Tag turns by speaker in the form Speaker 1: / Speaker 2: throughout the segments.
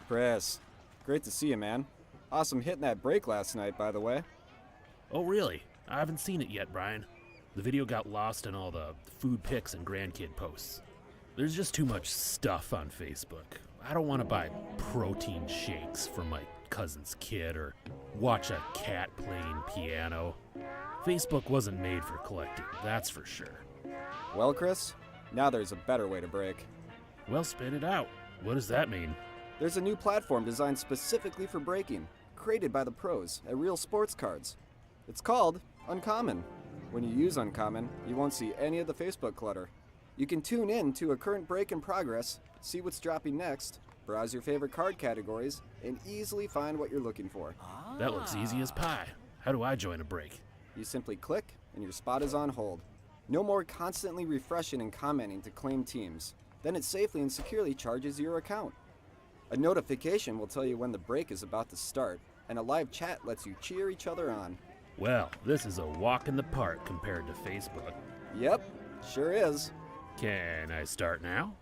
Speaker 1: Chris, great to see you, man. Awesome hitting that break last night, by the way.
Speaker 2: Oh, really? I haven't seen it yet, Brian. The video got lost in all the food pics and grandkid posts. There's just too much stuff on Facebook. I don't want to buy protein shakes for my cousin's kid or watch a cat playing piano. Facebook wasn't made for collecting, that's for sure.
Speaker 1: Well, Chris, now there's a better way to break.
Speaker 2: Well, spit it out. What does that mean?
Speaker 1: There's a new platform designed specifically for breaking, created by the pros at Real Sports Cards. It's called Uncommon. When you use Uncommon, you won't see any of the Facebook clutter. You can tune in to a current break in progress, see what's dropping next, browse your favorite card categories, and easily find what you're looking for.
Speaker 2: That looks easy as pie. How do I join a break?
Speaker 1: You simply click, and your spot is on hold. No more constantly refreshing and commenting to claim teams. Then it safely and securely charges your account. A notification will tell you when the break is about to start, and a live chat lets you cheer each other on.
Speaker 2: Well, this is a walk in the park compared to Facebook.
Speaker 1: Yep, sure is.
Speaker 2: Can I start now?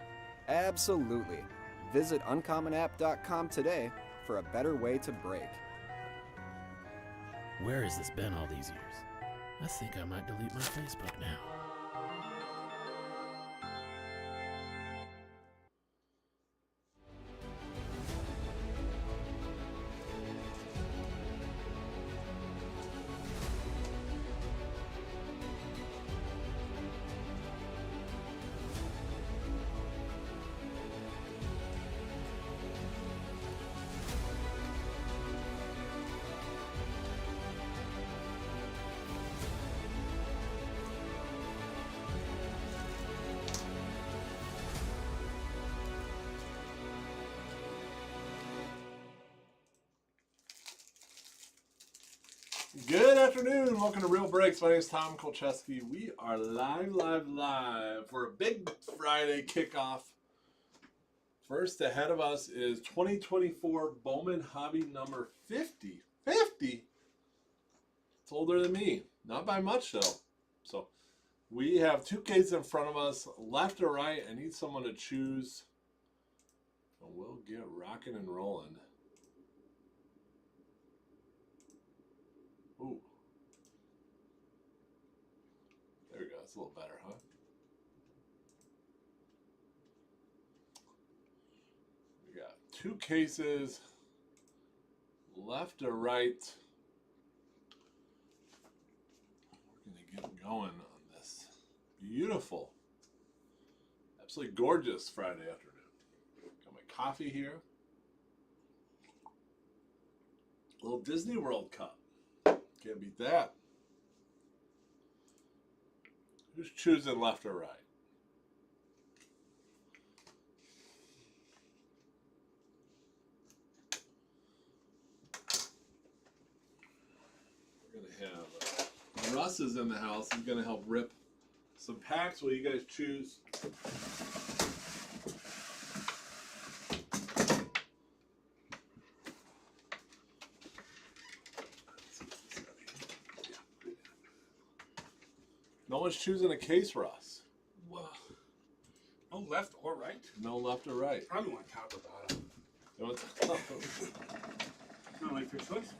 Speaker 1: Absolutely. Visit uncommonapp.com today for a better way to break.
Speaker 2: Where has this been all these years? I think I might delete my Facebook now.
Speaker 3: Good afternoon. Welcome to Real Breaks. My name is Tom Kolcheski. We are live for a big Friday kickoff. First ahead of us is 2024 Bowman Hobby number 50. 50? It's older than me. Not by much, though. So we have two cases in front of us, left or right. I need someone to choose. And we'll get rocking and rolling. Ooh. There we go. It's a little better, huh? We got two cases, left or right. We're going to get going on this beautiful, absolutely gorgeous Friday afternoon. Got my coffee here. Little Disney World cup. Can't beat that. Who's choosing left or right? We're going to have Russ is in the house. He's going to help rip some packs. Will you guys choose? No one's choosing a case, Russ.
Speaker 4: Well, no left or right?
Speaker 3: No left or right.
Speaker 4: Probably want top or bottom.
Speaker 3: You want
Speaker 4: Not like your choice.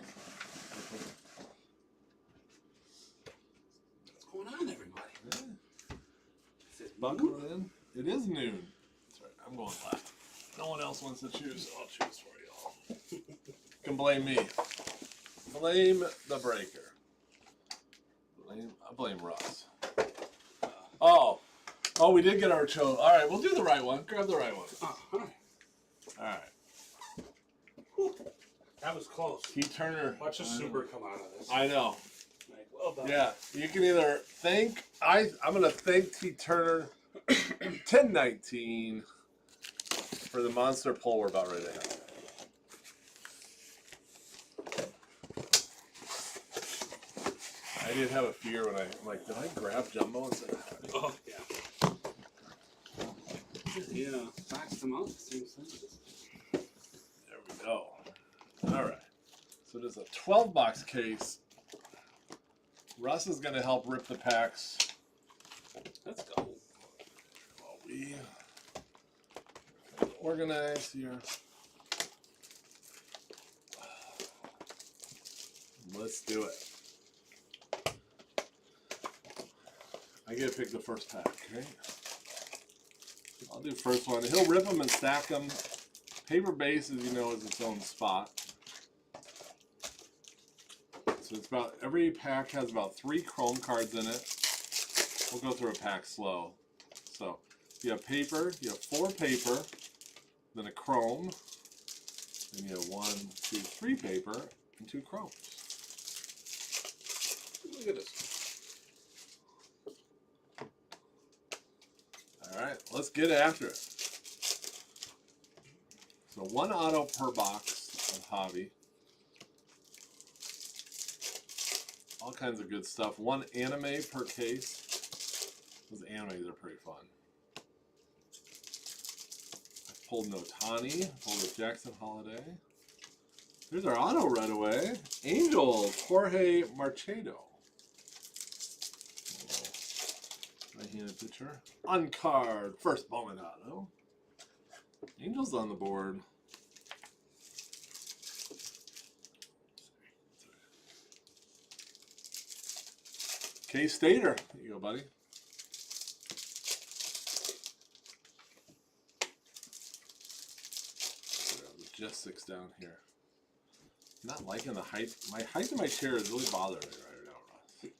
Speaker 4: What's going on, everybody? Is it
Speaker 3: Buckle in. It is noon. That's right. I'm going left. No one else wants to choose. I'll choose for you all. You can blame me. Blame the breaker. I blame Russ. Oh, we did get our chose. All right, we'll do the right one. Grab the right one.
Speaker 4: all right.
Speaker 3: All right.
Speaker 4: Whew. That was close.
Speaker 3: T. Turner.
Speaker 4: Watch a super come out of this.
Speaker 3: I know.
Speaker 4: Like, well done.
Speaker 3: Yeah, you can either thank. I'm gonna thank T. Turner 1019 for the monster pull we're about ready to have. I did have a fear when I'm like, did I grab Jumbo and said,
Speaker 4: Oh, yeah. Yeah, faxed them out. Same size.
Speaker 3: there we go. All right. So there's a 12-box case. Russ is going to help rip the packs.
Speaker 4: Let's go.
Speaker 3: While we organize here. let's do it. I get to pick the first pack, okay? I'll do first one. He'll rip them and stack them. Paper base, as you know, is its own spot. So it's about, every pack has about 3 chrome cards in it. We'll go through a pack slow. So you have paper, you have 4 paper, then a chrome, then you have 1, 2, 3 paper, and 2 chromes.
Speaker 4: Look at this.
Speaker 3: Alright, let's get after it. So 1 auto per box of hobby. All kinds of good stuff. 1 anime per case. Those animes are pretty fun. I pulled Notani, pulled a Jackson Holiday. Here's our auto right away. Angels, Jorge Marchedo. Right-handed pitcher. Uncard, first Bowman auto. Angels on the board. K-Stater. There you go, buddy. Logistics down here. Not liking the height. My height in my chair is really bothering me right now, Ross.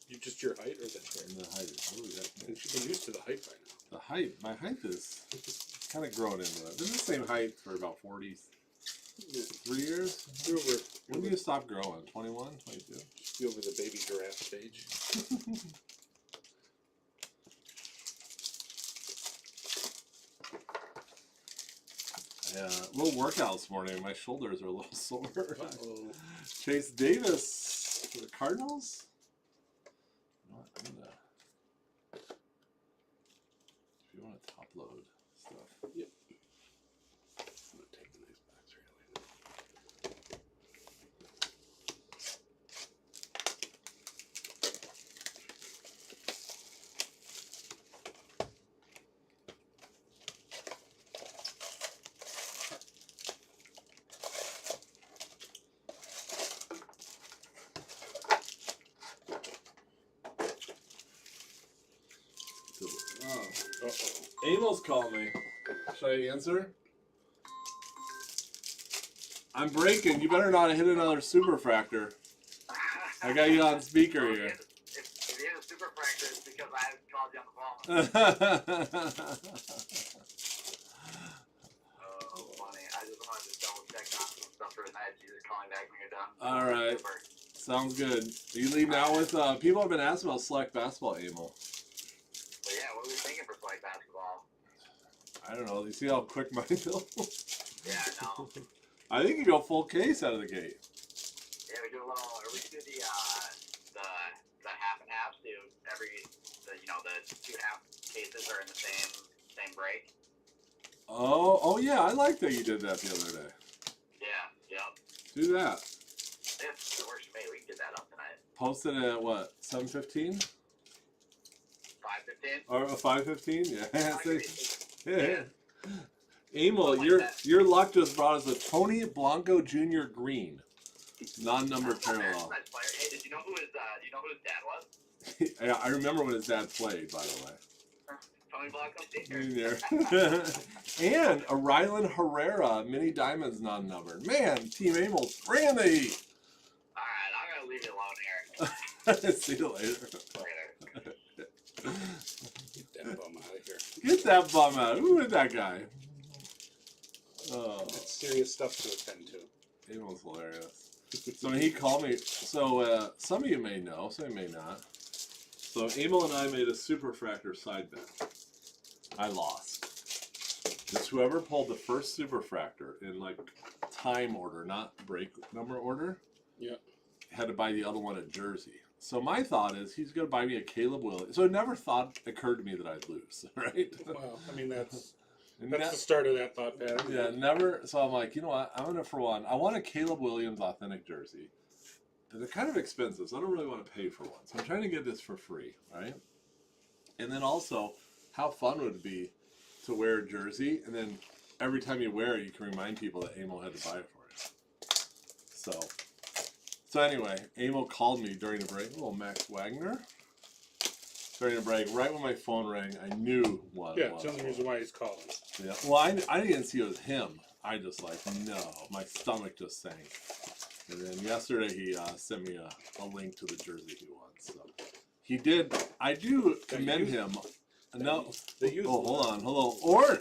Speaker 4: You just your height or the chair?
Speaker 3: And the height is really that.
Speaker 4: You should be used to the height by now.
Speaker 3: The height. My height is kind of growing into it. Been the same height for about 43 years.
Speaker 4: You're over,
Speaker 3: When do you stop growing? 21, 22?
Speaker 4: just be over the baby giraffe stage.
Speaker 3: Yeah, a little workout this morning. My shoulders are a little sore.
Speaker 4: Uh-oh.
Speaker 3: Chase Davis for the Cardinals. You know what, I'm gonna, if you want to top load stuff.
Speaker 4: Yep. I'm gonna take the nice box right away.
Speaker 3: Oh,
Speaker 4: Uh-oh.
Speaker 3: Amos called me. Should I answer? I'm breaking. You better not hit another superfractor. I got you on speaker here.
Speaker 5: If you hit a superfractor, it's because I called you on the phone. Oh, funny. I just wanted to double check on some stuff for tonight. You just calling back when you're done.
Speaker 3: All right.
Speaker 5: Super.
Speaker 3: Sounds good. Are you leaving out with, people have been asking about select basketball, Amo.
Speaker 5: But yeah, what are we thinking for select basketball?
Speaker 3: I don't know. You see how quick mine goes?
Speaker 5: Yeah, no.
Speaker 3: I think you go full case out of the gate.
Speaker 5: Yeah, we do a little, or we could do the half and half, so the 2 half cases are in the same break.
Speaker 3: Oh yeah, I like that you did that the other day.
Speaker 5: Yeah, yep.
Speaker 3: Do that.
Speaker 5: If it works for me, we can get that up tonight.
Speaker 3: Post it at what, 7:15
Speaker 5: 5:15?
Speaker 3: or 5:15? Yeah.
Speaker 5: Yeah.
Speaker 3: Emil,
Speaker 5: Something like
Speaker 3: your luck just brought us a Tony Blanco Jr. Green, non-numbered
Speaker 5: That's a very
Speaker 3: parallel.
Speaker 5: nice player. Hey, did you know who his dad was?
Speaker 3: Yeah, I remember when his dad played, by the way.
Speaker 5: Tony Blanco Sr.
Speaker 3: And a Rylan Herrera Mini Diamonds non-numbered. Man, Team Emil's bringing the heat.
Speaker 5: Alright, I'm gonna leave you alone here.
Speaker 3: See you later.
Speaker 5: Later.
Speaker 4: Get that bum out of here.
Speaker 3: Get that bum out. Who is that guy? Oh,
Speaker 4: That's serious stuff to attend to.
Speaker 3: Emil's hilarious. So when he called me, so some of you may know, some of you may not. So Emil and I made a superfractor side bet. I lost. Just whoever pulled the first superfractor in like time order, not break number order,
Speaker 4: Yep.
Speaker 3: had to buy the other one at Jersey. So my thought is he's going to buy me a Caleb Williams. So it never occurred to me that I'd lose, right?
Speaker 4: Well, I mean, that's
Speaker 3: And
Speaker 4: the start of that thought pattern.
Speaker 3: yeah, never. So I'm like, you know what? I'm going to, for one, I want a Caleb Williams authentic jersey. They're kind of expensive, so I don't really want to pay for one. So I'm trying to get this for free, right? And then also, how fun would it be to wear a jersey, and then every time you wear it, you can remind people that Amo had to buy it for you. So So anyway, Amo called me during the break. Little Max Wagner. During the break, right when my phone rang, I knew what it was.
Speaker 4: Yeah, it's the only reason why he's calling.
Speaker 3: Yeah. Well, I didn't see it was him. I just like, no. My stomach just sank. And then yesterday he sent me a link to the jersey he wants. So he did. I do commend him. No. Oh, hold on. Hello.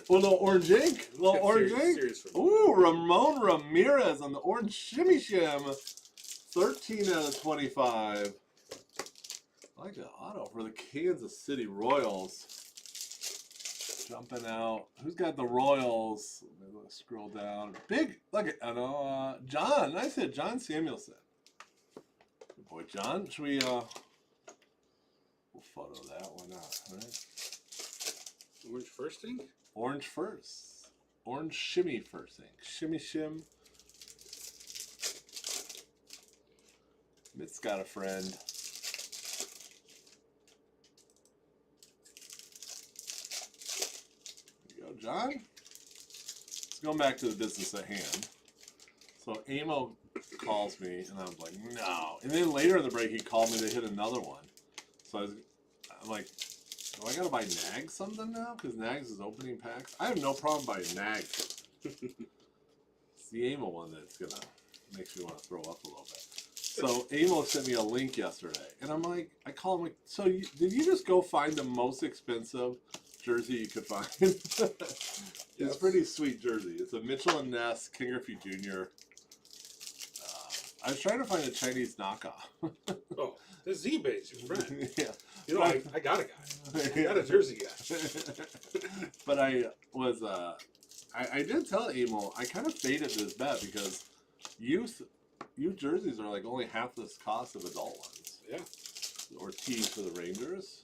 Speaker 3: Little orange ink. Little orange ink. Ooh, Ramon Ramirez on the orange shimmy shim. 13 out of 25. I like the auto for the Kansas City Royals. Jumping out. Who's got the Royals? Let's scroll down. Big. Look at John. I said John Samuelson. Good boy, John. Should we we'll photo that one out, right?
Speaker 4: Orange first ink?
Speaker 3: Orange first. Orange shimmy first ink. Shimmy shim. Mitt's got a friend. There you go, John. Let's go back to the business at hand. So Amo calls me, and I'm like, no. And then later in the break, he called me to hit another one. So I'm like, do I gotta buy Nags something now? Because Nags is opening packs. I have no problem buying Nags. It's the Amo one that's gonna makes me want to throw up a little bit. So Amo sent me a link yesterday, and I'm like, I call him like, so did you just go find the most expensive jersey you could find? It's a pretty sweet jersey. It's a Mitchell and Ness King Griffey Jr. I was trying to find a Chinese knockoff.
Speaker 4: Oh, this Z-Base, your friend.
Speaker 3: Yeah.
Speaker 4: You know, I got a guy. I got a jersey guy.
Speaker 3: But I was, I did tell Amo, I kind of faded this bet because youth jerseys are like only half this cost of adult ones.
Speaker 4: Yeah.
Speaker 3: Or tees for the Rangers.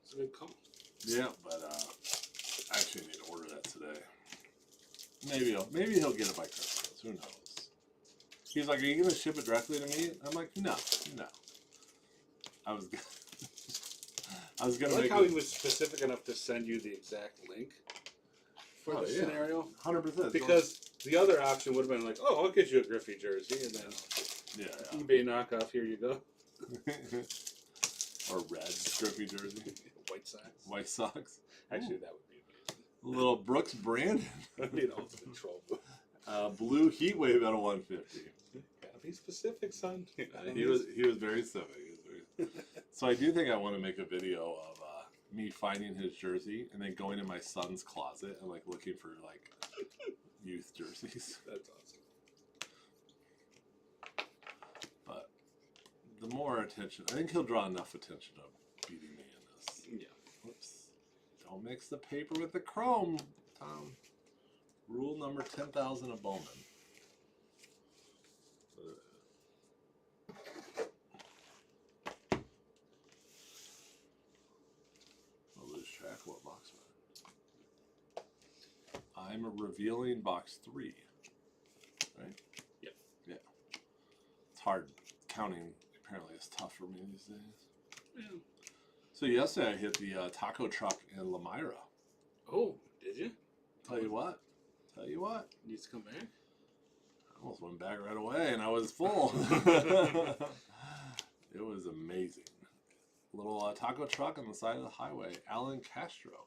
Speaker 4: It's a good call.
Speaker 3: Yeah, but I actually need to order that today. Maybe he'll get it by Christmas. Who knows? He's like, "Are you gonna ship it directly to me?" I'm like, "No." I was gonna.
Speaker 4: I like
Speaker 3: make
Speaker 4: how he was specific enough to send you the exact link for the scenario.
Speaker 3: 100%.
Speaker 4: Because the other option would have been like, "Oh, I'll get you a Griffey jersey," and then eBay knockoff. Here you go.
Speaker 3: Or red Griffey jersey. White Sox.
Speaker 4: Actually, that would be amazing.
Speaker 3: Little Brooks Brandon.
Speaker 4: You know, it's control.
Speaker 3: Blue Heat Wave at a 150.
Speaker 4: Gotta be specific, son.
Speaker 3: He was very specific. So I do think I want to make a video of me finding his jersey and then going in my son's closet and like looking for like youth jerseys.
Speaker 4: That's awesome.
Speaker 3: But the more attention, I think he'll draw enough attention to beating me in this.
Speaker 4: Yeah.
Speaker 3: Whoops. Don't mix the paper with the chrome, Tom. Rule number 10,000 of Bowman. I'll lose track of what box we're in. I'm revealing box 3. Right?
Speaker 4: Yep.
Speaker 3: Yeah. It's hard. Counting apparently is tough for me these days.
Speaker 4: Yeah.
Speaker 3: So yesterday I hit the taco truck in Lamira.
Speaker 4: Oh, did you?
Speaker 3: Tell you what.
Speaker 4: Needs to come back?
Speaker 3: I almost went back right away and I was full. It was amazing. Little taco truck on the side of the highway. Alan Castro.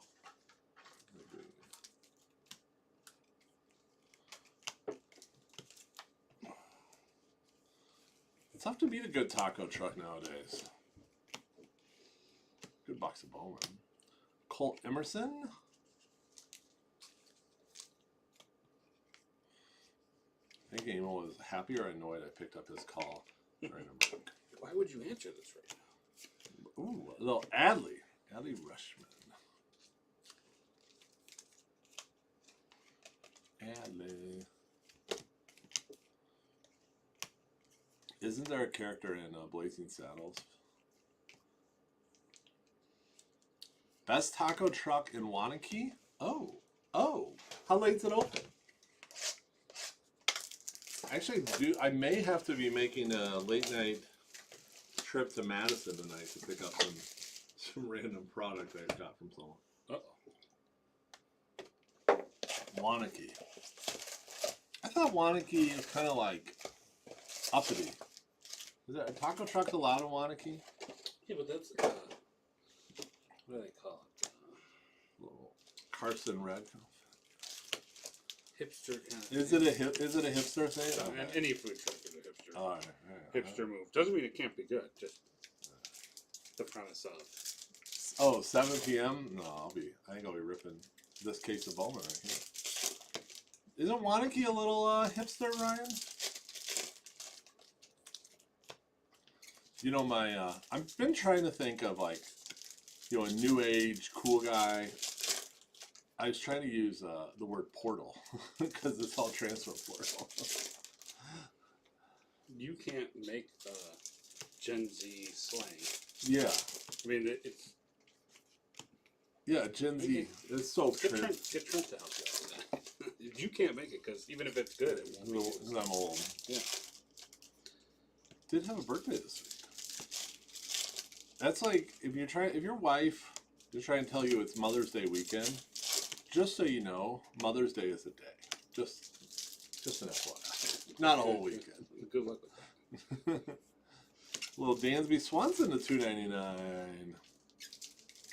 Speaker 3: It's tough to beat a good taco truck nowadays. Good box of Bowman. Colt Emerson. I think Amo was happy or annoyed I picked up his call during a break.
Speaker 4: Why would you answer this right now?
Speaker 3: Ooh, a little Adley Rushman. Adley. Isn't there a character in Blazing Saddles? Best taco truck in Wanakee? Oh. How late's it open? Actually, I may have to be making a late night trip to Madison tonight to pick up some random product I got from someone. Uh-oh. Wanakee. I thought Wanakee was kind of like uppity. Is that taco truck's allowed in Wanakee?
Speaker 4: Yeah, but that's what do they call it?
Speaker 3: Little Carson Red.
Speaker 4: Hipster kind of.
Speaker 3: Is it a hipster thing?
Speaker 4: So, and any food truck is a hipster.
Speaker 3: All right.
Speaker 4: Hipster move. Doesn't mean it can't be good. Just the premise of.
Speaker 3: Oh, 7 p.m. No, I think I'll be ripping this case of Bowman right here. Isn't Wanakee a little hipster, Ryan? You know, I've been trying to think of like, you know, a new age cool guy. I was trying to use the word portal because it's all transfer portal.
Speaker 4: You can't make Gen Z slang.
Speaker 3: Yeah.
Speaker 4: I mean, it's.
Speaker 3: Yeah, Gen Z. It's so
Speaker 4: Get
Speaker 3: true.
Speaker 4: Trent to help you out with that. You can't make it because even if it's good, it won't be
Speaker 3: Because I'm old.
Speaker 4: Yeah.
Speaker 3: Did have a birthday this week. That's like if your wife is trying to tell you it's Mother's Day weekend, just so you know, Mother's Day is a day. Just an FYI. Not a whole weekend.
Speaker 4: Good luck with that.
Speaker 3: Little Dansby Swanson to $2.99.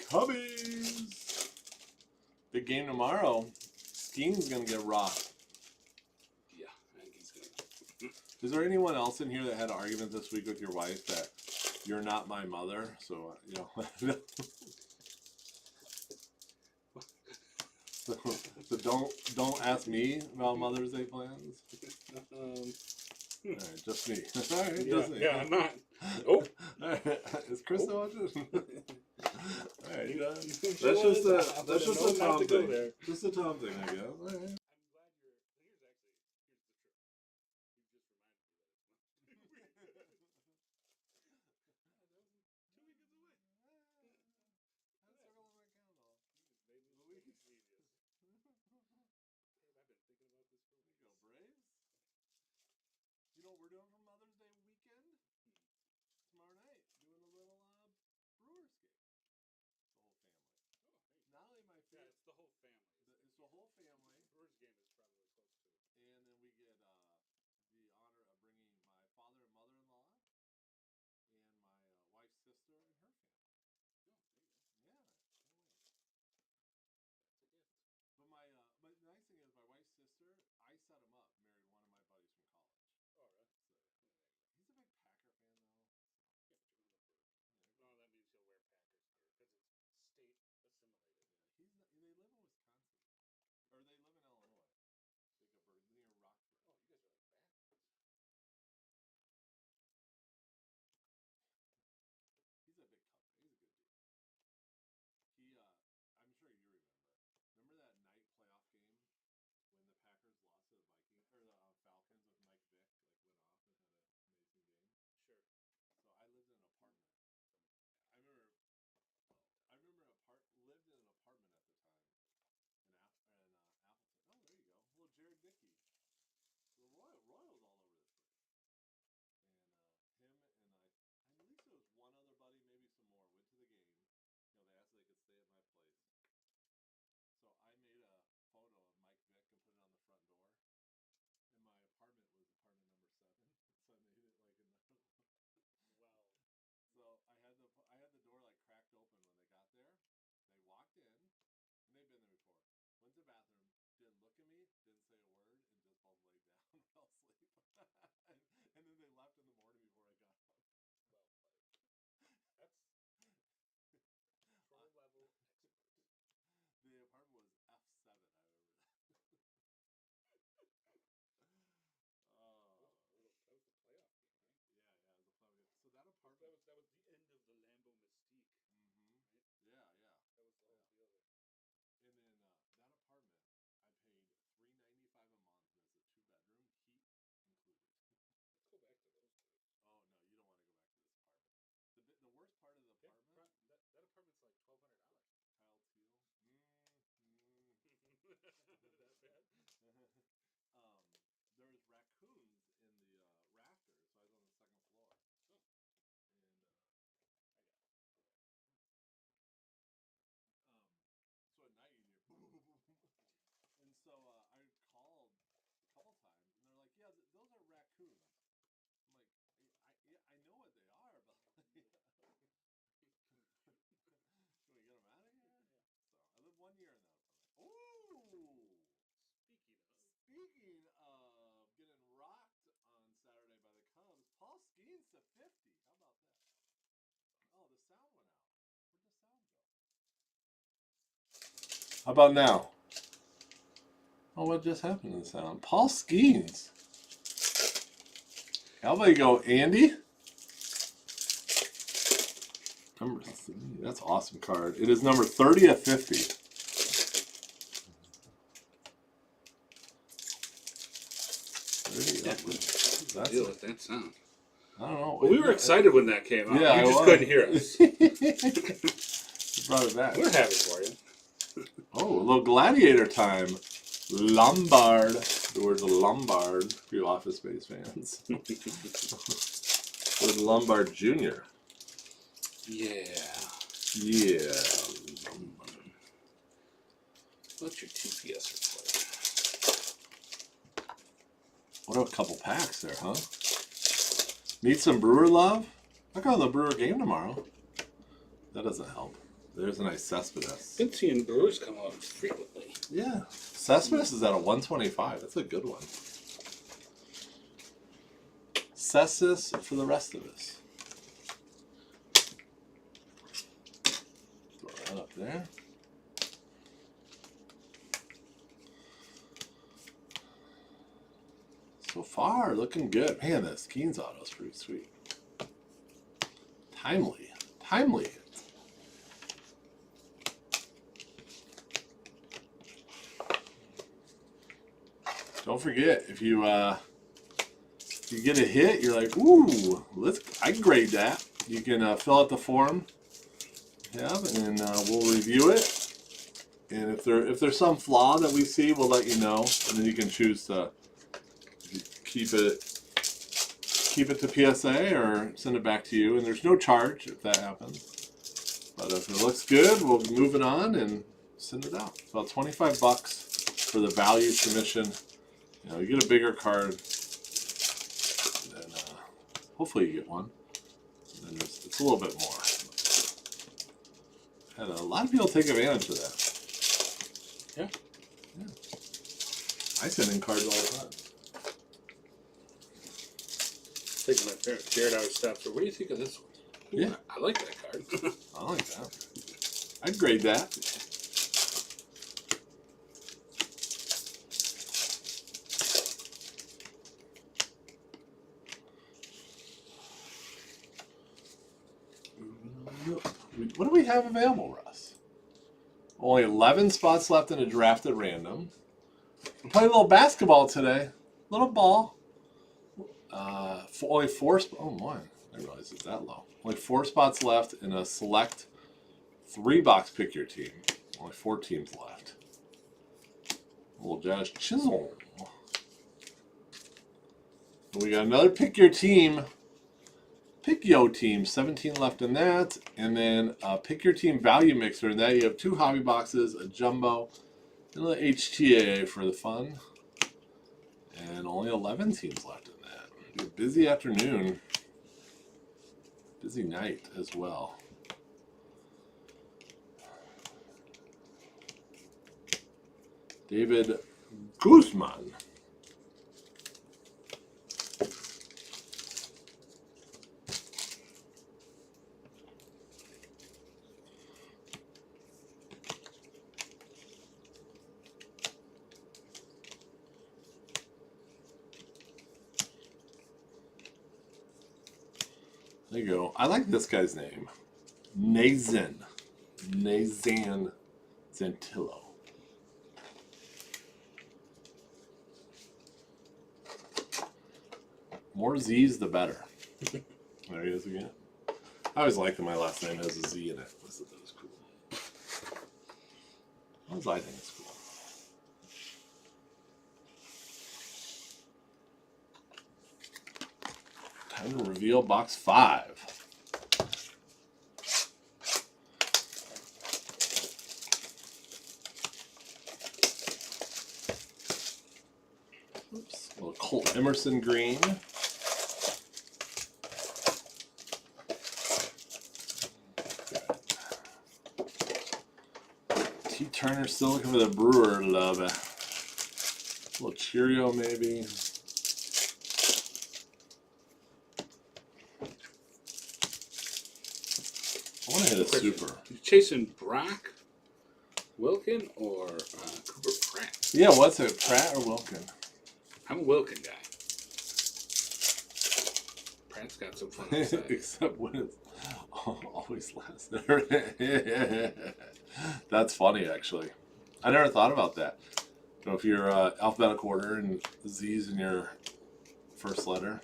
Speaker 3: Cubbies. Big game tomorrow. Skeen's gonna get rocked.
Speaker 4: Yeah, I think he's gonna.
Speaker 3: Is there anyone else in here that had an argument this week with your wife that you're not my mother? So you know. so don't ask me about Mother's Day plans. All right, just me. All right, just me.
Speaker 4: Yeah, I'm not. Oh,
Speaker 3: All right. Is Chris watching? All right,
Speaker 4: he
Speaker 3: that's
Speaker 4: doesn't.
Speaker 3: just a
Speaker 4: That's just a
Speaker 3: Tom
Speaker 4: to go
Speaker 3: thing.
Speaker 4: there.
Speaker 3: Just a Tom thing, I guess. All right.
Speaker 4: I'm glad you're. Here's the truth. You just reminded me that it's 2 weekends away. I've been thinking about this for weeks.
Speaker 3: There you go, Braves. You know what we're doing for Mother's Day weekend? Tomorrow night, doing a little Brewers game. The whole family.
Speaker 4: Oh, hey.
Speaker 3: Not only my
Speaker 4: Yeah,
Speaker 3: favorite,
Speaker 4: it's the whole family.
Speaker 3: it's the whole family,
Speaker 4: Brewers game is probably close to.
Speaker 3: and then we get the honor of bringing my father and mother-in-law, and my wife's sister and her family.
Speaker 4: Oh, there you go.
Speaker 3: Yeah, can't wait.
Speaker 4: That's a gift.
Speaker 3: But the nice thing is my wife's sister, I set him up, married one of my buddies from college.
Speaker 4: Oh, really?
Speaker 3: So yeah. He's a big Packer fan though.
Speaker 4: Yeah, but you're gonna look for. No, that means he'll wear Packers gear because it's state assimilated.
Speaker 3: Yeah, they live in Wisconsin, or they live in Illinois. Near Rockford.
Speaker 4: Oh, you guys are like backwards.
Speaker 3: He's a big Cub fan. He's a good dude. I'm sure you remember. Remember that night playoff game when the Packers lost to the Vikings or the Falcons with Mike Vick went off and had an amazing game.
Speaker 4: Sure.
Speaker 3: So I lived in an apartment. I remember. I remember lived in an apartment at the time in Appleton. Oh, there you go. Little Jared Dickey. The Royals all over this place. And him and at least it was one other buddy, maybe some more, went to the game. You know, they asked if they could stay at my place. So I made a photo of Mike Vick and put it on the front door. And my apartment was apartment number 7. So I made it like another one.
Speaker 4: Wow.
Speaker 3: So I had the door like cracked open when they got there. They walked in, and they've been there before. Went to the bathroom, didn't look at me, didn't say a word, and just both laid down, fell asleep. and then they left in the morning before I got up.
Speaker 4: Well played. That's pro level expert.
Speaker 3: The apartment was F7. I remember that.
Speaker 4: That was the playoff game, right?
Speaker 3: Yeah, it was a fun game. So that apartment.
Speaker 4: That was the end of the Lambeau mystique.
Speaker 3: Mm-hmm.
Speaker 4: Right?
Speaker 3: Yeah.
Speaker 4: That was the whole deal there.
Speaker 3: And then that apartment, I paid $395 a month, and it's a 2-bedroom, heat included.
Speaker 4: Let's go back to those days.
Speaker 3: Oh no, you don't want to go back to this apartment. The worst part of the apartment.
Speaker 4: Yeah, that apartment's like $1,200.
Speaker 3: Tile teal.
Speaker 4: That bad?
Speaker 3: There was raccoons in the rafters, so I was on the second floor.
Speaker 4: Oh.
Speaker 3: And so at night you hear boom, boom, boom, boom. And so I called a couple times. raccoon. I'm like, I know what they are, but can we get them out of here? So I lived 1 year in that apartment. Ooh! Speaking of getting rocked on Saturday by the Cubs, Paul Skeens to 50. How about that? Oh, the sound went out. Where'd the sound go? How about now? Oh, what just happened to the sound? Paul Skeens. How about you go, Andy? Number 3. That's an awesome card. It is number 30 of 50.
Speaker 4: That's deal with that sound.
Speaker 3: I don't know.
Speaker 4: Well, we were excited when that came out.
Speaker 3: Yeah,
Speaker 4: you just couldn't hear us.
Speaker 3: You brought it back.
Speaker 4: We're happy for you.
Speaker 3: Oh, a little gladiator time. Lombard. The word's Lombard for you Office Space fans. With Lombard Jr.
Speaker 4: Yeah.
Speaker 3: Yeah.
Speaker 4: What's your TPS report?
Speaker 3: What a couple packs there, huh? Need some Brewer love? I got the Brewer game tomorrow. That doesn't help. There's a nice Cespedes.
Speaker 4: Been seeing Brewers come out frequently.
Speaker 3: Yeah. Cespedes is at a 125. That's a good one. Cessus for the rest of us. Throw that up there. So far, looking good. Man, that Skeens auto is pretty sweet. Timely. Timely. Don't forget, if you get a hit, you're like, ooh, I can grade that. You can fill out the form, and we'll review it. And if there's some flaw that we see, we'll let you know, and then you can choose to keep it to PSA or send it back to you. And there's no charge if that happens. But if it looks good, we'll move it on and send it out. About $25 for the value submission. You get a bigger card, and then hopefully you get one. And then it's a little bit more. Had a lot of people take advantage of that.
Speaker 4: Yeah.
Speaker 3: I send in cards all the time.
Speaker 4: Taking my parents, Jared always stops. What do you think of this one? Ooh,
Speaker 3: Yeah.
Speaker 4: I like that card.
Speaker 3: I like that. I'd grade that. What do we have available, Russ? Only 11 spots left in a drafted random. We're playing a little basketball today. Little ball. Only 4 spots. Oh, my. I realize it's that low. Only 4 spots left in a select 3-box pick your team. Only 4 teams left. Little Josh Chisholm. And we got another pick your team. Pick yo team. 17 left in that. And then pick your team value mixer. And that you have 2 hobby boxes, a jumbo, and a HTA for the fun. And only 11 teams left in that. A busy afternoon. Busy night as well. David Guzman. There you go. I like this guy's name. Nazan Zentillo. More Z's, the better. There he is again. I always like that my last name has a Z in it. I thought that was cool. I think it's cool. Time to reveal box 5. Oops. A little Colt Emerson green. Turner's still looking for the Brewer love. A little Cheerio, maybe. I want to hit a super.
Speaker 4: You chasing Brock Wilkin or Cooper Pratt?
Speaker 3: Yeah, what's it, Pratt or Wilkin?
Speaker 4: I'm a Wilkin guy. Pratt's got some fun inside.
Speaker 3: Except when it's always last there. That's funny, actually. I never thought about that. You know, if you're alphabetical order and Z's in your first letter.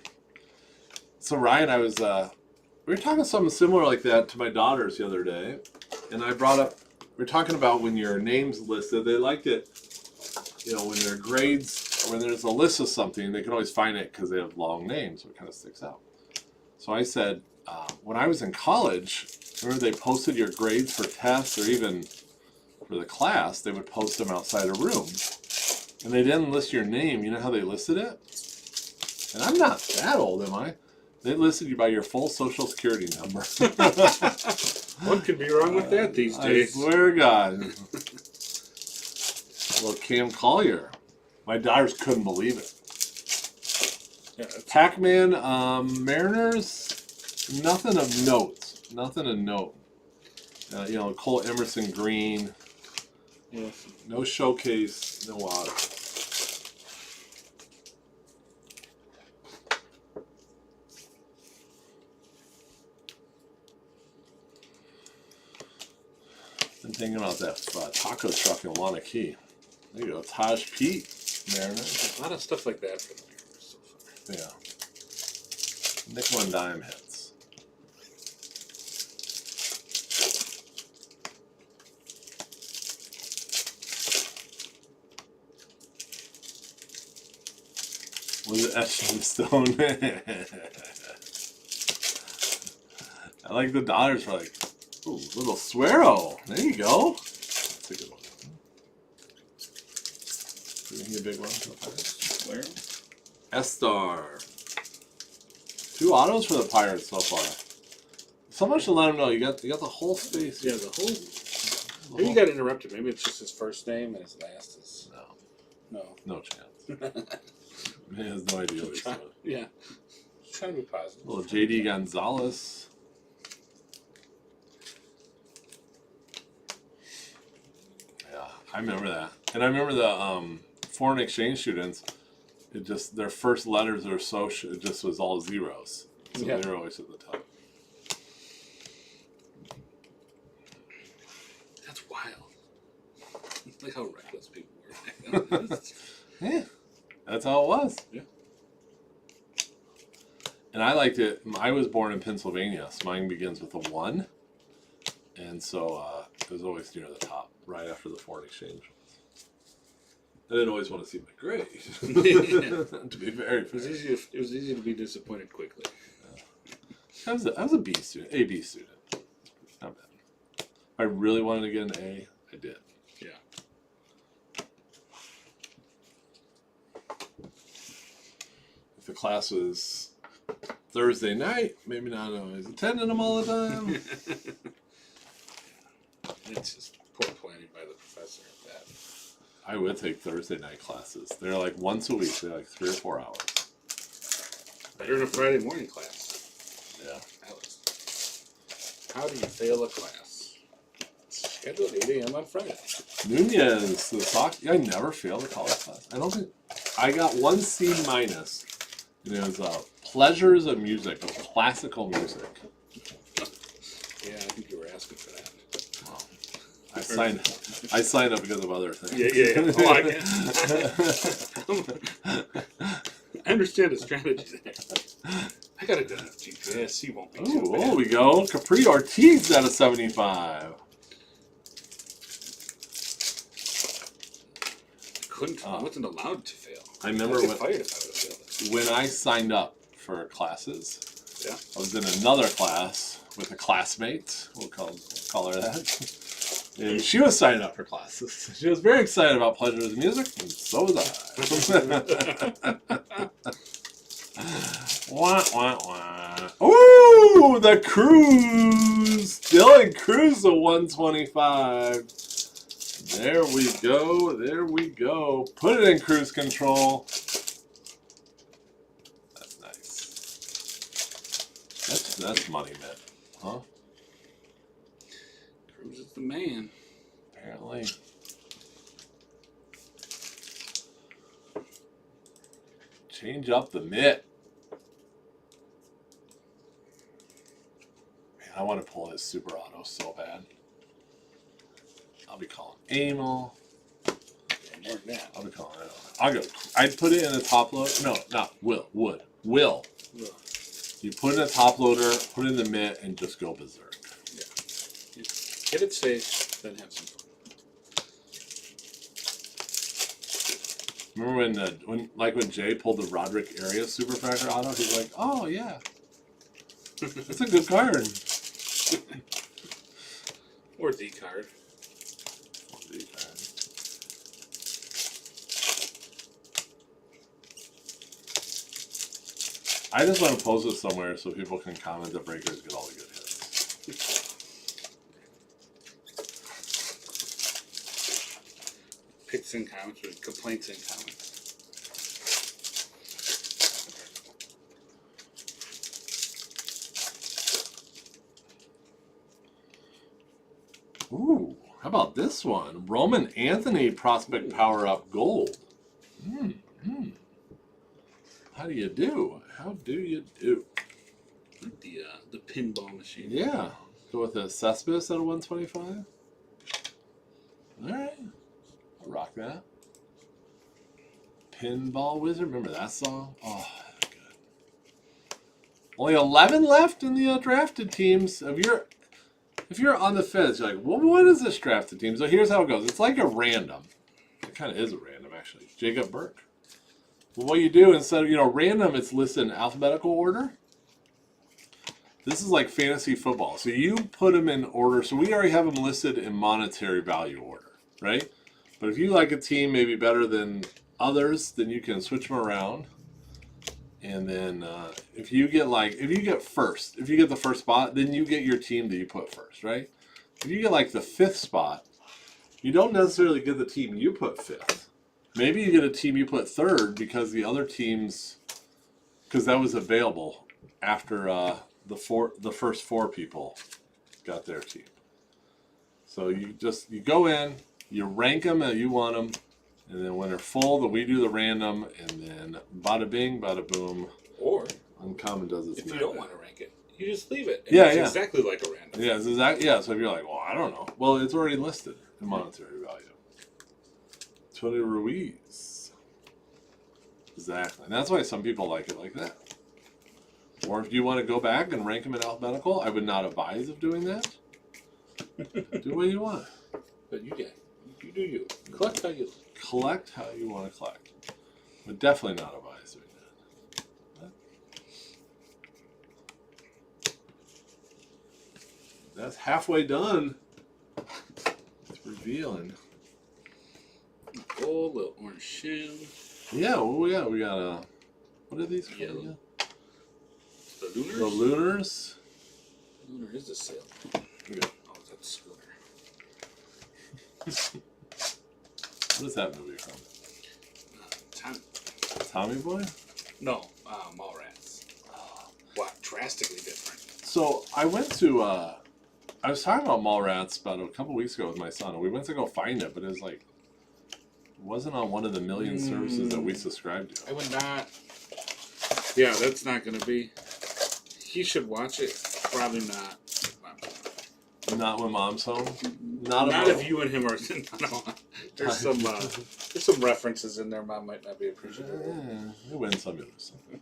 Speaker 3: So Ryan, we were talking something similar like that to my daughters the other day, and I brought up, we were talking about when your name's listed, they liked it, you know, when their grades, when there's a list of something, they can always find it because they have long names, so it kind of sticks out. So I said, when I was in college, remember they posted your grades for tests or even for the class, they would post them outside a room. And they didn't list your name. You know how they listed it? And I'm not that old, am I? They listed you by your full social security number.
Speaker 4: What could be wrong with that these days?
Speaker 3: I swear to God. Little Cam Collier. My daughters couldn't believe it.
Speaker 4: Yeah,
Speaker 3: Pac-Man, Mariners, nothing of note. Nothing of note. You know, Cole Emerson Green.
Speaker 4: yeah.
Speaker 3: No showcase, no auto. Been thinking about that taco truck in Wanakee. There you go, Taj Pete, Mariners.
Speaker 4: A lot of stuff like that for the Mariners so far.
Speaker 3: Yeah. Nickel and dime hits. Was it etched in stone? I like the Dodgers were like, ooh, little Suero. There you go. That's a good one. Give me a big one.
Speaker 4: Where?
Speaker 3: S-Star. 2 autos for the Pirates so far. Someone should let them know you got the whole space.
Speaker 4: Yeah, the whole. Maybe you got interrupted. Maybe it's just his first name and his last is. No
Speaker 3: chance. Man has no idea what he's doing.
Speaker 4: Yeah. Trying to be positive.
Speaker 3: Little JD Gonzalez. Yeah, I remember that. And I remember the foreign exchange students, it just, their first letters or social, it just was all zeros. So
Speaker 4: Yeah.
Speaker 3: they were always at the top.
Speaker 4: That's wild. Like how reckless people were.
Speaker 3: Yeah, that's how it was.
Speaker 4: Yeah.
Speaker 3: And I liked it. I was born in Pennsylvania, so mine begins with a 1. And so it was always near the top, right after the foreign exchange. I didn't always want to see my grade. To be very fair.
Speaker 4: It was easy to be disappointed quickly.
Speaker 3: I was a B student, A B student. Not bad. If I really wanted to get an A, I did.
Speaker 4: Yeah.
Speaker 3: If the class was Thursday night, maybe not always attending them all the time.
Speaker 4: It's just poor planning by the professor at that.
Speaker 3: I would take Thursday night classes. They're like once a week. They're like 3 or 4 hours.
Speaker 4: Better than a Friday morning class.
Speaker 3: Yeah.
Speaker 4: That was. How do you fail a class? Scheduled 8 a.m. on Friday.
Speaker 3: Nunez, the soccer. I never failed a college class. I don't think. I got 1 C minus. And it was pleasures of music, of classical music.
Speaker 4: Yeah, I think you were asking for that.
Speaker 3: I signed up because of other things.
Speaker 4: Yeah. Oh, I understand the strategy there. I got it done with GPS. He won't be too
Speaker 3: Oh,
Speaker 4: bad.
Speaker 3: there we go. Capri Ortiz out of 75.
Speaker 4: I wasn't allowed to fail.
Speaker 3: I remember
Speaker 4: I'd get
Speaker 3: when-
Speaker 4: fired if I would have failed it.
Speaker 3: When I signed up for classes,
Speaker 4: Yeah.
Speaker 3: I was in another class with a classmate. We'll call her that. And she was signing up for classes. She was very excited about Pleasures of Music, and so was I. Wah, wah, wah. Ooh, the Cruz. Dylan Cruz, the 125. There we go. There we go. Put it in cruise control. That's nice. That's money, man. Huh?
Speaker 4: Cruz is the man.
Speaker 3: Apparently. Change up the mitt. Man, I want to pull his super auto so bad. I'll be calling Amel.
Speaker 4: More than that.
Speaker 3: I'll be calling it. I'll go. I'd put it in the top loader. No, not Will. Would. Will. You put it in a top loader, put it in the mitt, and just go berserk.
Speaker 4: Yeah. Get it safe, then have some fun.
Speaker 3: Remember when Jay pulled the Roderick area super factor auto? He's like, oh yeah, that's a good card.
Speaker 4: Or D card.
Speaker 3: I just want to post it somewhere so people can comment the breakers get all the good hits.
Speaker 4: Picks in comments with complaints in comments.
Speaker 3: Ooh, how about this one? Roman Anthony prospect power up gold. How do you do? How do you do?
Speaker 4: The pinball machine.
Speaker 3: Yeah. Go with a Cespedes at a 125. Alright. I'll rock that. Pinball Wizard. Remember that song? Oh, that's good. Only 11 left in the drafted teams. If you're on the fence, you're like, well, what is this drafted team? So here's how it goes. It's like a random. It kind of is a random, actually. Jacob Burke. Well, what you do instead of, random, it's listed in alphabetical order. This is like fantasy football. So you put them in order. So we already have them listed in monetary value order, right? But if you like a team maybe better than others, then you can switch them around. And then if you get the first spot, then you get your team that you put first, right? If you get like the 5th spot, you don't necessarily get the team you put 5th. Maybe you get a team you put 3rd because the other teams, because that was available after the first 4 people got their team. So you go in, you rank them as you want them, and then when they're full, then we do the random, and then bada bing, bada boom.
Speaker 4: Or
Speaker 3: Uncommon does its
Speaker 4: if you
Speaker 3: magic.
Speaker 4: don't want to rank it, you just leave it.
Speaker 3: Yeah,
Speaker 4: it's
Speaker 3: yeah.
Speaker 4: exactly like a random.
Speaker 3: Yeah, it's exactly. Yeah, so if you're like, well, I don't know. Well, it's already listed in monetary value. Tony Ruiz. Exactly. And that's why some people like it like that. Or if you want to go back and rank them in alphabetical, I would not advise of doing that. Do what you want.
Speaker 4: But you do you. Collect how you like.
Speaker 3: Collect how you want to collect. But definitely not advise doing that. That's halfway done. It's revealing.
Speaker 4: Gold, little orange shim.
Speaker 3: Yeah, we got what are these called
Speaker 4: Yellow.
Speaker 3: again?
Speaker 4: The Lunars?
Speaker 3: The Lunars.
Speaker 4: Lunar is a sail.
Speaker 3: Yeah.
Speaker 4: Oh, that's Scooter.
Speaker 3: What is that movie from?
Speaker 4: Tommy.
Speaker 3: Tommy Boy?
Speaker 4: No, Mallrats. Wow, drastically different.
Speaker 3: So I went to I was talking about Mallrats about a couple weeks ago with my son, and we went to go find it, but it was like it wasn't on one of the million services that we subscribed to.
Speaker 4: I would not. Yeah, that's not going to be. He should watch it. Probably not.
Speaker 3: Not when Mom's home.
Speaker 4: Not if you and him are. No, there's some references in there. Mom might not be appreciative.
Speaker 3: You win some, you lose some.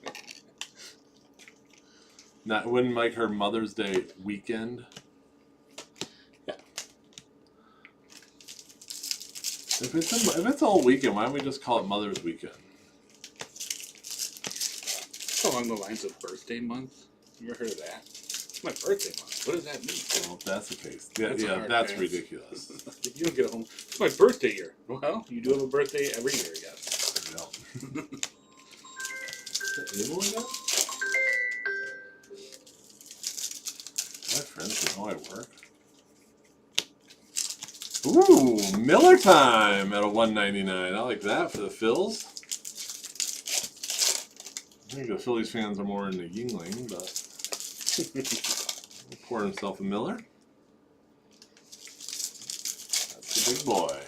Speaker 3: Not wouldn't like her Mother's Day weekend.
Speaker 4: Yeah.
Speaker 3: If it's all weekend, why don't we just call it Mother's Weekend?
Speaker 4: Along the lines of birthday month. You ever heard of that? It's my birthday month. What does that mean?
Speaker 3: Well, if that's the case, yeah,
Speaker 4: That's a hard
Speaker 3: that's
Speaker 4: pass.
Speaker 3: ridiculous.
Speaker 4: You don't get home. It's my birthday year. Well, you do have a birthday every year, I guess.
Speaker 3: No. Is that Abel again? My friends know I work. Ooh, Miller time at a $1.99. I like that for the Phils. I think the Phillies fans are more into Yingling, but he'll pour himself a Miller. That's the big boy.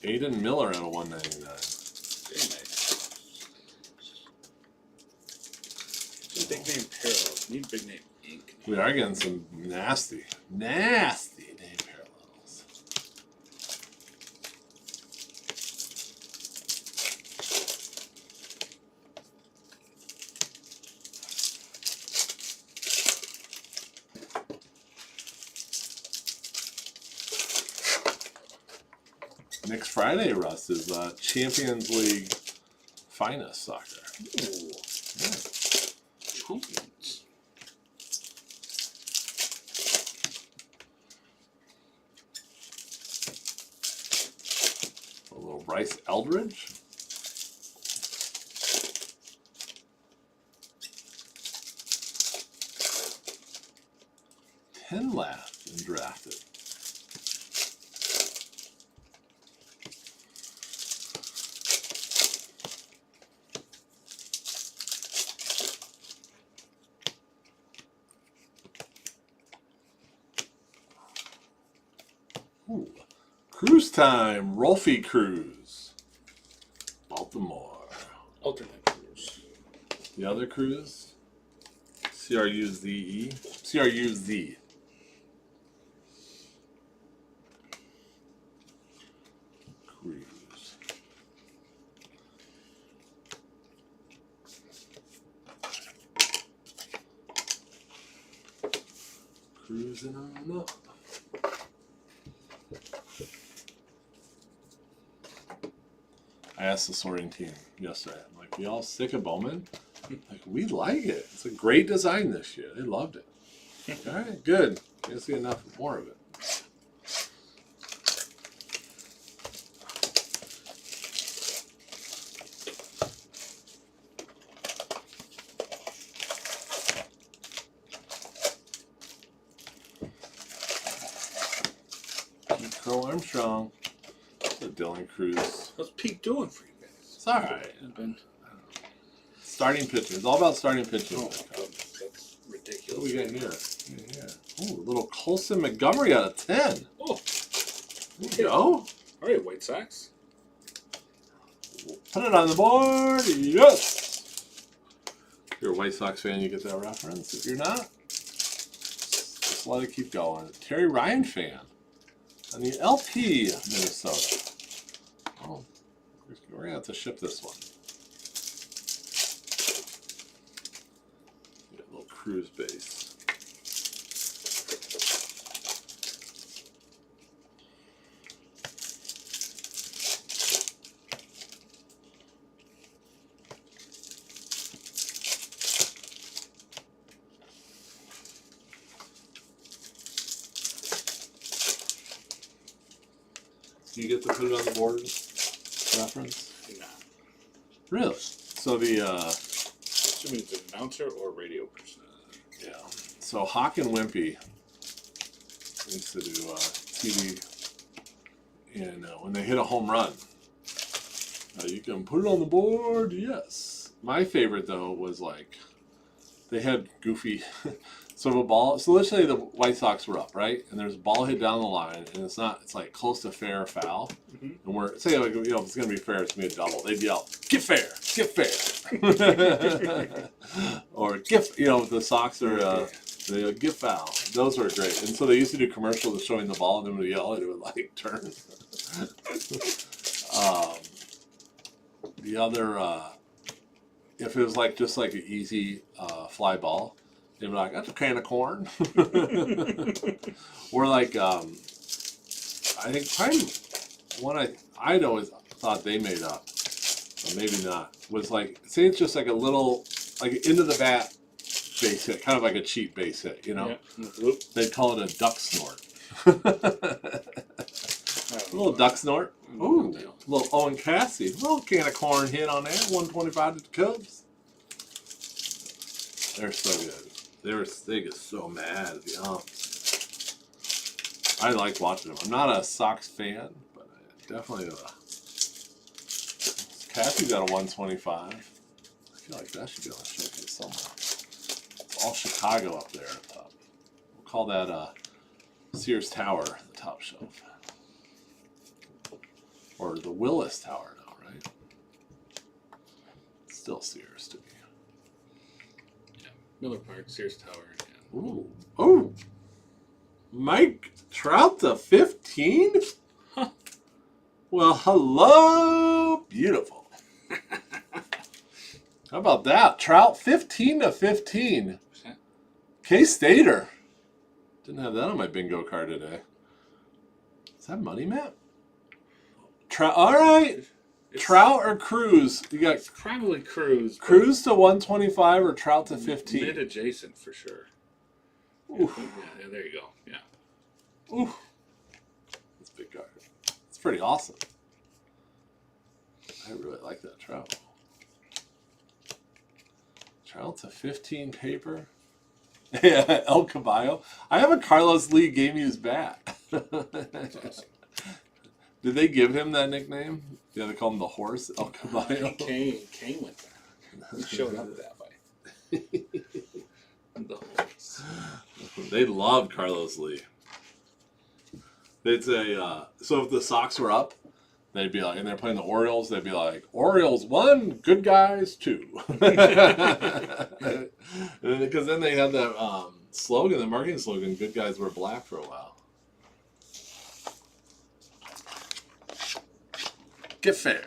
Speaker 3: Aiden Miller at a $1.99.
Speaker 4: Very nice. Some big name parallels. Need big name ink.
Speaker 3: We are getting some nasty name parallels. Next Friday, Russ, is Champions League finest soccer.
Speaker 4: Ooh.
Speaker 3: Yeah.
Speaker 4: Champions.
Speaker 3: A little Bryce Eldridge. Ten left and drafted. Ooh. Cruise time, Rolfie Cruz. Baltimore.
Speaker 4: Alternate cruise.
Speaker 3: The other Cruz. C-R-U-Z-E. C-R-U-Z. Cruz. Cruising on up. I asked the sorting team yesterday, I'm like, y'all sick of Bowman? Like, we like it. It's a great design this year. They loved it. All right, good. Can't see enough more of it. Crow Armstrong. The Dylan Cruz.
Speaker 4: What's Pete doing for you guys?
Speaker 3: It's all right. Starting pitching. It's all about starting pitching.
Speaker 4: Oh my goodness, that's ridiculous.
Speaker 3: What do we got here? Ooh, a little Colson Montgomery out of 10.
Speaker 4: Oh,
Speaker 3: There you go. All
Speaker 4: right, White Sox.
Speaker 3: Put it on the board. Yes. If you're a White Sox fan, you get that reference. If you're not, just let it keep going. Terry Ryan fan on the LP, Minnesota. Oh, we're going to have to ship this one. Yeah, a little Cruise base. Do you get to put it on the board reference?
Speaker 4: Nah.
Speaker 3: Really? So the
Speaker 4: Assuming it's an announcer or radio person.
Speaker 3: yeah. So Hawk and Wimpy used to do TV, and when they hit a home run, you can put it on the board. Yes. My favorite though was like they had goofy. So the ball. So let's say the White Sox were up, right? And there's a ball hit down the line, and it's not. It's like close to fair or foul.
Speaker 4: Mm-hmm.
Speaker 3: And we're say like if it's gonna be fair, it's gonna be a double. They'd yell, "Get fair, get fair," or "Get." The Sox are they get foul. Those were great. And so they used to do commercials showing the ball, and then would yell, and it would like turn. The other, if it was like just like an easy fly ball. They'd be like, that's a can of corn. Or like, I think probably one I'd always thought they made up, but maybe not, was like, say it's just like a little, like into the bat base hit, kind of like a cheap base hit,
Speaker 4: Yeah.
Speaker 3: They'd call it a duck snort. A little duck snort. Ooh, a little Owen Cassidy. A little can of corn hit on there, 125 to the Cubs. They're so good. They get so mad at the umps. I like watching them. I'm not a Sox fan, but Definitely Kathy got a 125. I feel like that should be on the showcase somewhere. It's all Chicago up there at the top. We'll call that Sears Tower, the top shelf. Or the Willis Tower now, right? It's still Sears to me.
Speaker 4: Yeah, Miller Park, Sears Tower. Yeah.
Speaker 3: Ooh. Oh! Mike Trout to 15?
Speaker 4: Huh.
Speaker 3: Well, hello, beautiful. How about that? Trout 15 to 15. K-Stater. Didn't have that on my bingo card today. Is that Money Map? Trout. All right. Trout or Cruz? You got
Speaker 4: It's probably Cruz.
Speaker 3: Cruz to 125 or Trout to 15?
Speaker 4: Mid adjacent for sure.
Speaker 3: Ooh.
Speaker 4: Yeah, there you go. Yeah.
Speaker 3: Ooh. That's a big card. It's pretty awesome. I really like that Trout. Trout to 15 paper. Yeah, El Caballo. I have a Carlos Lee game used bat.
Speaker 4: That's awesome.
Speaker 3: Did they give him that nickname? Yeah, they call him the horse, El Caballo.
Speaker 4: Kane went there. He showed up that way. The horse.
Speaker 3: They love Carlos Lee. They'd say, so if the Sox were up, they'd be like, and they're playing the Orioles, they'd be like, Orioles 1, good guys 2. Because then they had that slogan, the marketing slogan, good guys were black for a while. Get fair.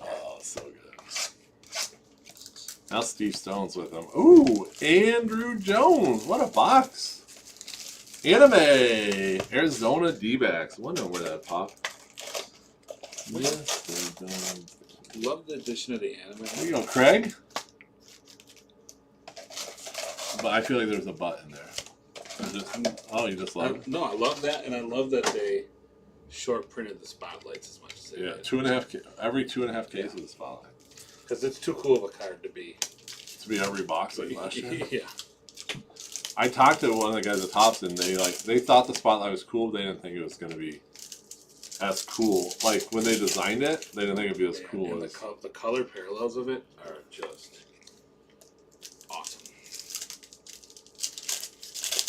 Speaker 3: Oh, so good. Now Steve Stone's with him. Ooh, Andrew Jones. What a box. Anime. Arizona D-backs. Wonder where that popped. Mr. Jones.
Speaker 4: Love the addition of the anime.
Speaker 3: There you go, Craig. But I feel like there's a butt in there. Oh, you just love it?
Speaker 4: No, I love that, and I love that they short printed the spotlights as much as they
Speaker 3: Yeah,
Speaker 4: did.
Speaker 3: 2.5. Every 2.5 cases of the spotlight.
Speaker 4: Because it's too cool of a card to be.
Speaker 3: To be every box like last year.
Speaker 4: Yeah.
Speaker 3: I talked to one of the guys at Tops, and they thought the spotlight was cool. But they didn't think it was going to be as cool. Like when they designed it, they didn't think it'd be as cool
Speaker 4: And
Speaker 3: as.
Speaker 4: the color parallels of it are just awesome.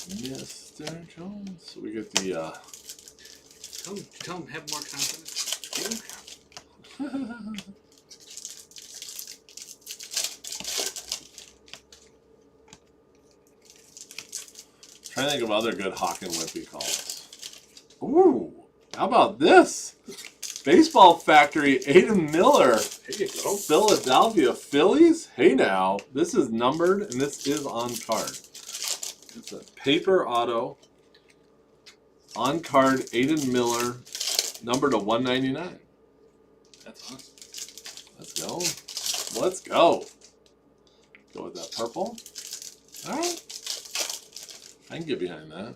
Speaker 3: Mr. Jones. So we get the.
Speaker 4: Tell him have more confidence. Give him confidence.
Speaker 3: Trying to think of other good Hawk and Wimpy calls. Ooh, how about this? Baseball Factory, Aiden Miller.
Speaker 4: There you go.
Speaker 3: Philadelphia Phillies. Hey now, this is numbered and this is on card. It's a paper auto. On card, Aiden Miller, numbered to 199.
Speaker 4: That's awesome.
Speaker 3: Let's go. Let's go. Go with that purple. All right. I can get behind that.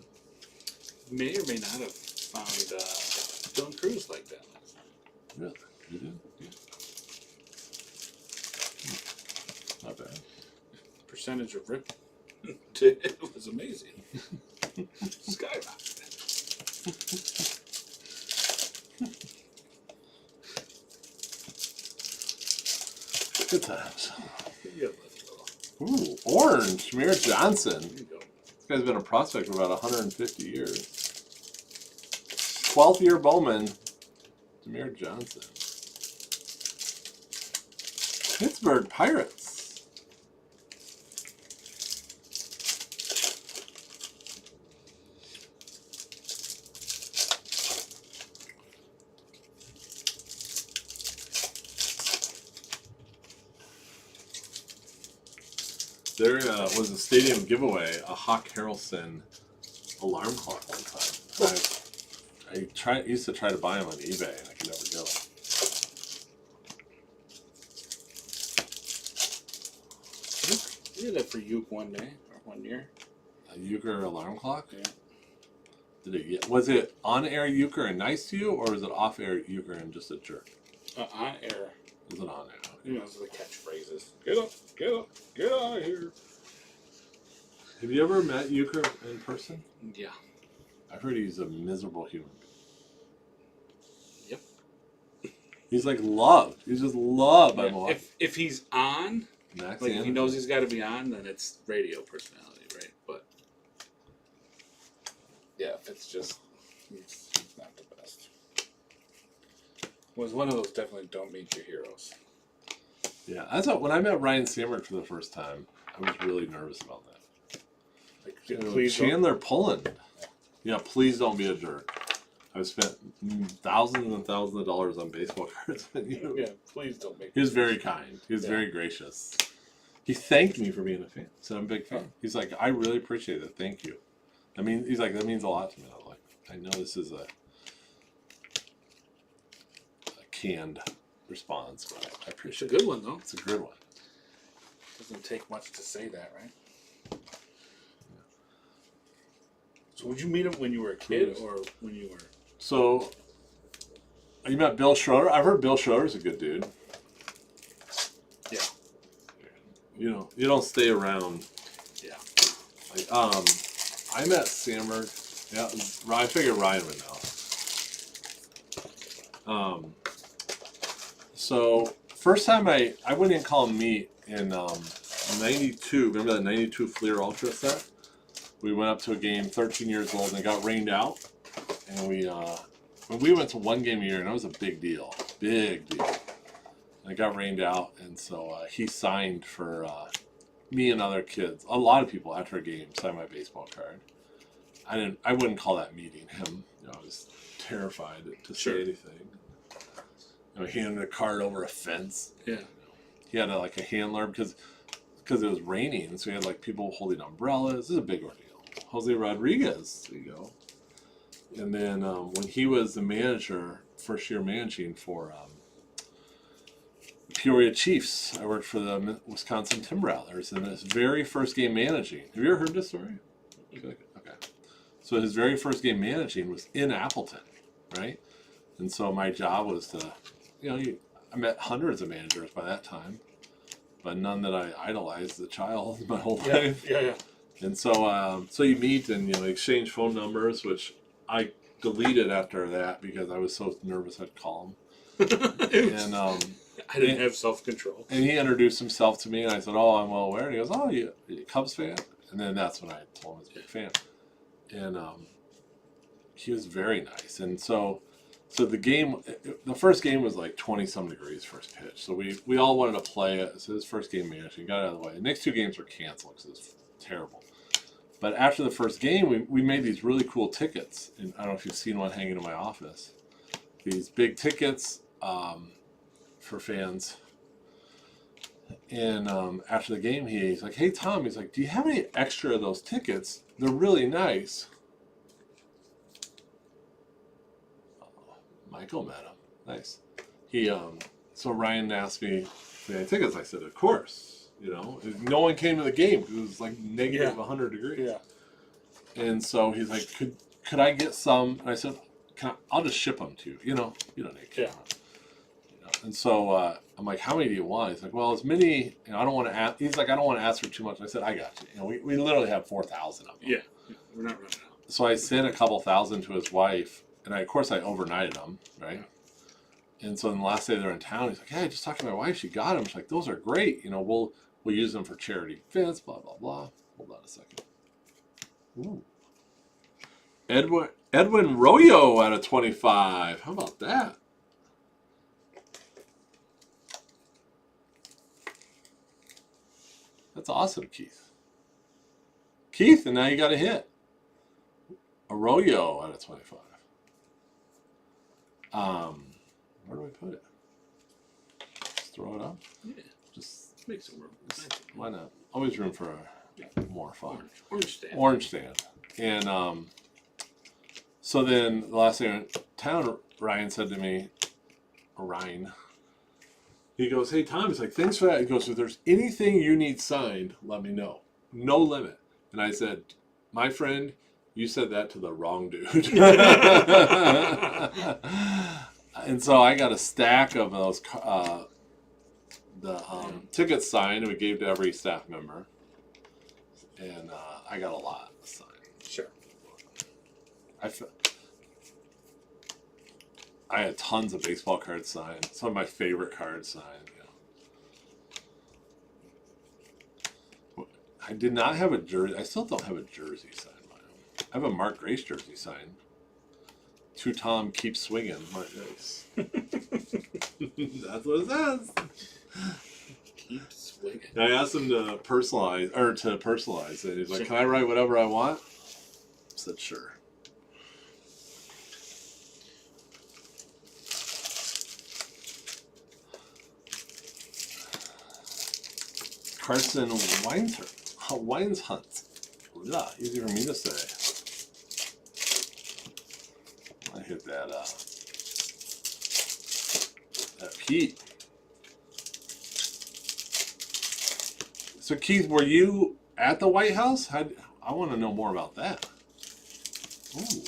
Speaker 4: May or may not have found Dylan Cruz like that last time.
Speaker 3: Really? You did? Yeah. Not bad.
Speaker 4: Percentage of rip. It was amazing. Skyrocketed.
Speaker 3: Good times.
Speaker 4: Yeah, let's go.
Speaker 3: Ooh, orange. Mir Johnson.
Speaker 4: There you go.
Speaker 3: This guy's been a prospect for about 150 years. 12th year Bowman. Demir Johnson. Pittsburgh Pirates. There was a stadium giveaway, a Hawk Harrelson alarm clock one time. I used to try to buy them on eBay, and I could never get them.
Speaker 4: You did that for Uke one day or 1 year.
Speaker 3: A Euchre alarm clock?
Speaker 4: Yeah.
Speaker 3: Was it on-air Euchre and nice to you, or was it off-air Euchre and just a jerk?
Speaker 4: On air.
Speaker 3: Was it on-air?
Speaker 4: You know, those are the catchphrases. Get up, get out of here.
Speaker 3: Have you ever met Euchre in person?
Speaker 4: Yeah.
Speaker 3: I've heard he's a miserable human being.
Speaker 4: Yep.
Speaker 3: He's like loved. He's just loved by Milwaukee.
Speaker 4: If he's on,
Speaker 3: Max
Speaker 4: like if he
Speaker 3: Anderson.
Speaker 4: knows he's got to be on, then it's radio personality, right? But yeah, if it's just he's not the best. Was one of those definitely don't meet your heroes.
Speaker 3: Yeah, I thought when I met Ryan Samert for the first time, I was really nervous about that.
Speaker 4: Like,
Speaker 3: You know,
Speaker 4: please don't-
Speaker 3: Chandler Pullen. Yeah, please don't be a jerk. I've spent thousands and thousands of dollars on baseball cards.
Speaker 4: Yeah, please don't make.
Speaker 3: He was very kind. He was very gracious. He thanked me for being a fan. Said I'm a big fan. He's like, I really appreciate it. Thank you. I mean, he's like, that means a lot to me. I'm like, I know this is a canned response, but I
Speaker 4: It's
Speaker 3: appreciate
Speaker 4: a
Speaker 3: it.
Speaker 4: good one though.
Speaker 3: It's a good one.
Speaker 4: Doesn't take much to say that, right? So would you meet him when you were a kid or when you were?
Speaker 3: So, you met Bill Schroeder? I've heard Bill Schroeder's a good dude.
Speaker 4: Yeah.
Speaker 3: You know, you don't stay around.
Speaker 4: Yeah.
Speaker 3: Like, I met Sammer. Yeah, I figured Ryan would know. So first time I went in call him meet in '92. Remember that '92 Fleer Ultra set? We went up to a game, 13 years old, and it got rained out. And we went to one game a year, and that was a big deal. Big deal. And it got rained out, and so he signed for me and other kids. A lot of people after a game signed my baseball card. I wouldn't call that meeting him. You know, I was terrified to say anything. You know, he handed a card over a fence.
Speaker 4: Yeah.
Speaker 3: He had like a handler because it was raining, so he had like people holding umbrellas. This is a big ordeal. Jose Rodriguez, there you go. And then when he was the manager, first year managing for Peoria Chiefs, I worked for the Wisconsin Timberrattlers, and his very first game managing. Have you ever heard this story? Okay. So his very first game managing was in Appleton, right? And so my job was to, I met hundreds of managers by that time, but none that I idolized as a child my whole life.
Speaker 4: Yeah.
Speaker 3: And so, so you meet and exchange phone numbers, which I deleted after that because I was so nervous I'd call him. And
Speaker 4: I didn't have self-control.
Speaker 3: And he introduced himself to me, and I said, "Oh, I'm well aware." And he goes, "Oh, you a Cubs fan?" And then that's when I told him I was a big fan. And he was very nice. And so the first game was like 20-some degrees first pitch. So we all wanted to play it. So his first game managing got out of the way. The next two games were canceled because it was terrible. But after the first game, we made these really cool tickets. And I don't know if you've seen one hanging in my office. These big tickets for fans. And after the game, he's like, "Hey, Tom," he's like, "Do you have any extra of those tickets? They're really nice." Michael met him. Nice. So Ryan asked me if I had tickets. I said, "Of course." No one came to the game because it was like negative 100 degrees.
Speaker 4: Yeah.
Speaker 3: And so he's like, "Could I get some?" And I said, "I'll just ship them to you. You don't need a camera." And so I'm like, "How many do you want?" He's like, "Well, as many. I don't want to ask." He's like, "I don't want to ask for too much." I said, "I got you. We literally have 4,000 of them."
Speaker 4: Yeah. We're not running out.
Speaker 3: So I sent a couple thousand to his wife, and of course I overnighted them, right? And so on the last day they're in town, he's like, "Hey, I just talked to my wife. She got them." She's like, "Those are great. We'll use them for charity events, blah, blah, blah." Hold on a second. Ooh. Edwin Royo out of 25. How about that? That's awesome, Keith. Keith, and now you got a hit. Arroyo out of 25. Where do I put it? Just throw it up?
Speaker 4: Yeah.
Speaker 3: Just
Speaker 4: Make some room.
Speaker 3: why not? Always room for more fun.
Speaker 4: Orange stand.
Speaker 3: Orange stand. And so then the last day in town, Ryan said to me, he goes, "Hey, Tom," he's like, "Thanks for that." He goes, "If there's anything you need signed, let me know. No limit." And I said, "My friend, you said that to the wrong dude." And so I got a stack of those tickets signed, and we gave to every staff member. And I got a lot signed.
Speaker 4: Sure.
Speaker 3: I had tons of baseball cards signed. Some of my favorite cards signed. Yeah. I did not have a jersey. I still don't have a jersey signed by him. I have a Mark Grace jersey signed. To Tom, keep swinging. Mark Grace. That's what it says.
Speaker 4: Keep swinging.
Speaker 3: I asked him to personalize it. He's like, "Can I write whatever I want?" I said, "Sure." Carson Wineshunt. Yeah, easy for me to say. I hit that Pete. So Keith, were you at the White House? I want to know more about that. Ooh,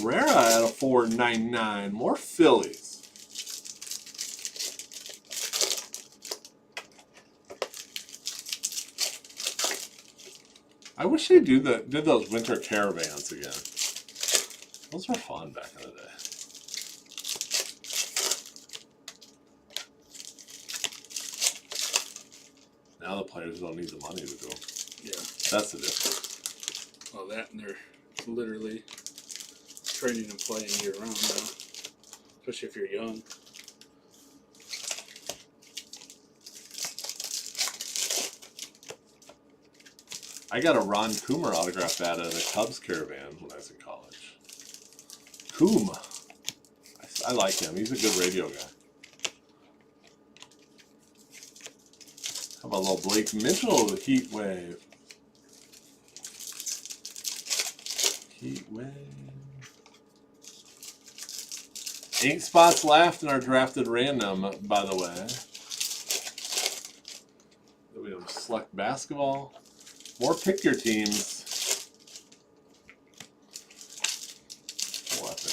Speaker 3: Herrera at a 4.99. More Phillies. I wish they did those winter caravans again. Those were fun back in the day. Now the players don't need the money to do them.
Speaker 4: Yeah.
Speaker 3: That's the difference.
Speaker 4: Well, that and they're literally training and playing year round now, especially if you're young.
Speaker 3: I got a Ron Coomer autograph bat at a Cubs caravan when I was in college. Coom. I like him. He's a good radio guy. How about a little Blake Mitchell Heat Wave? Heat Wave. 8 spots left in our drafted random, by the way. Then we have select basketball. More pick your teams. Oh, epic.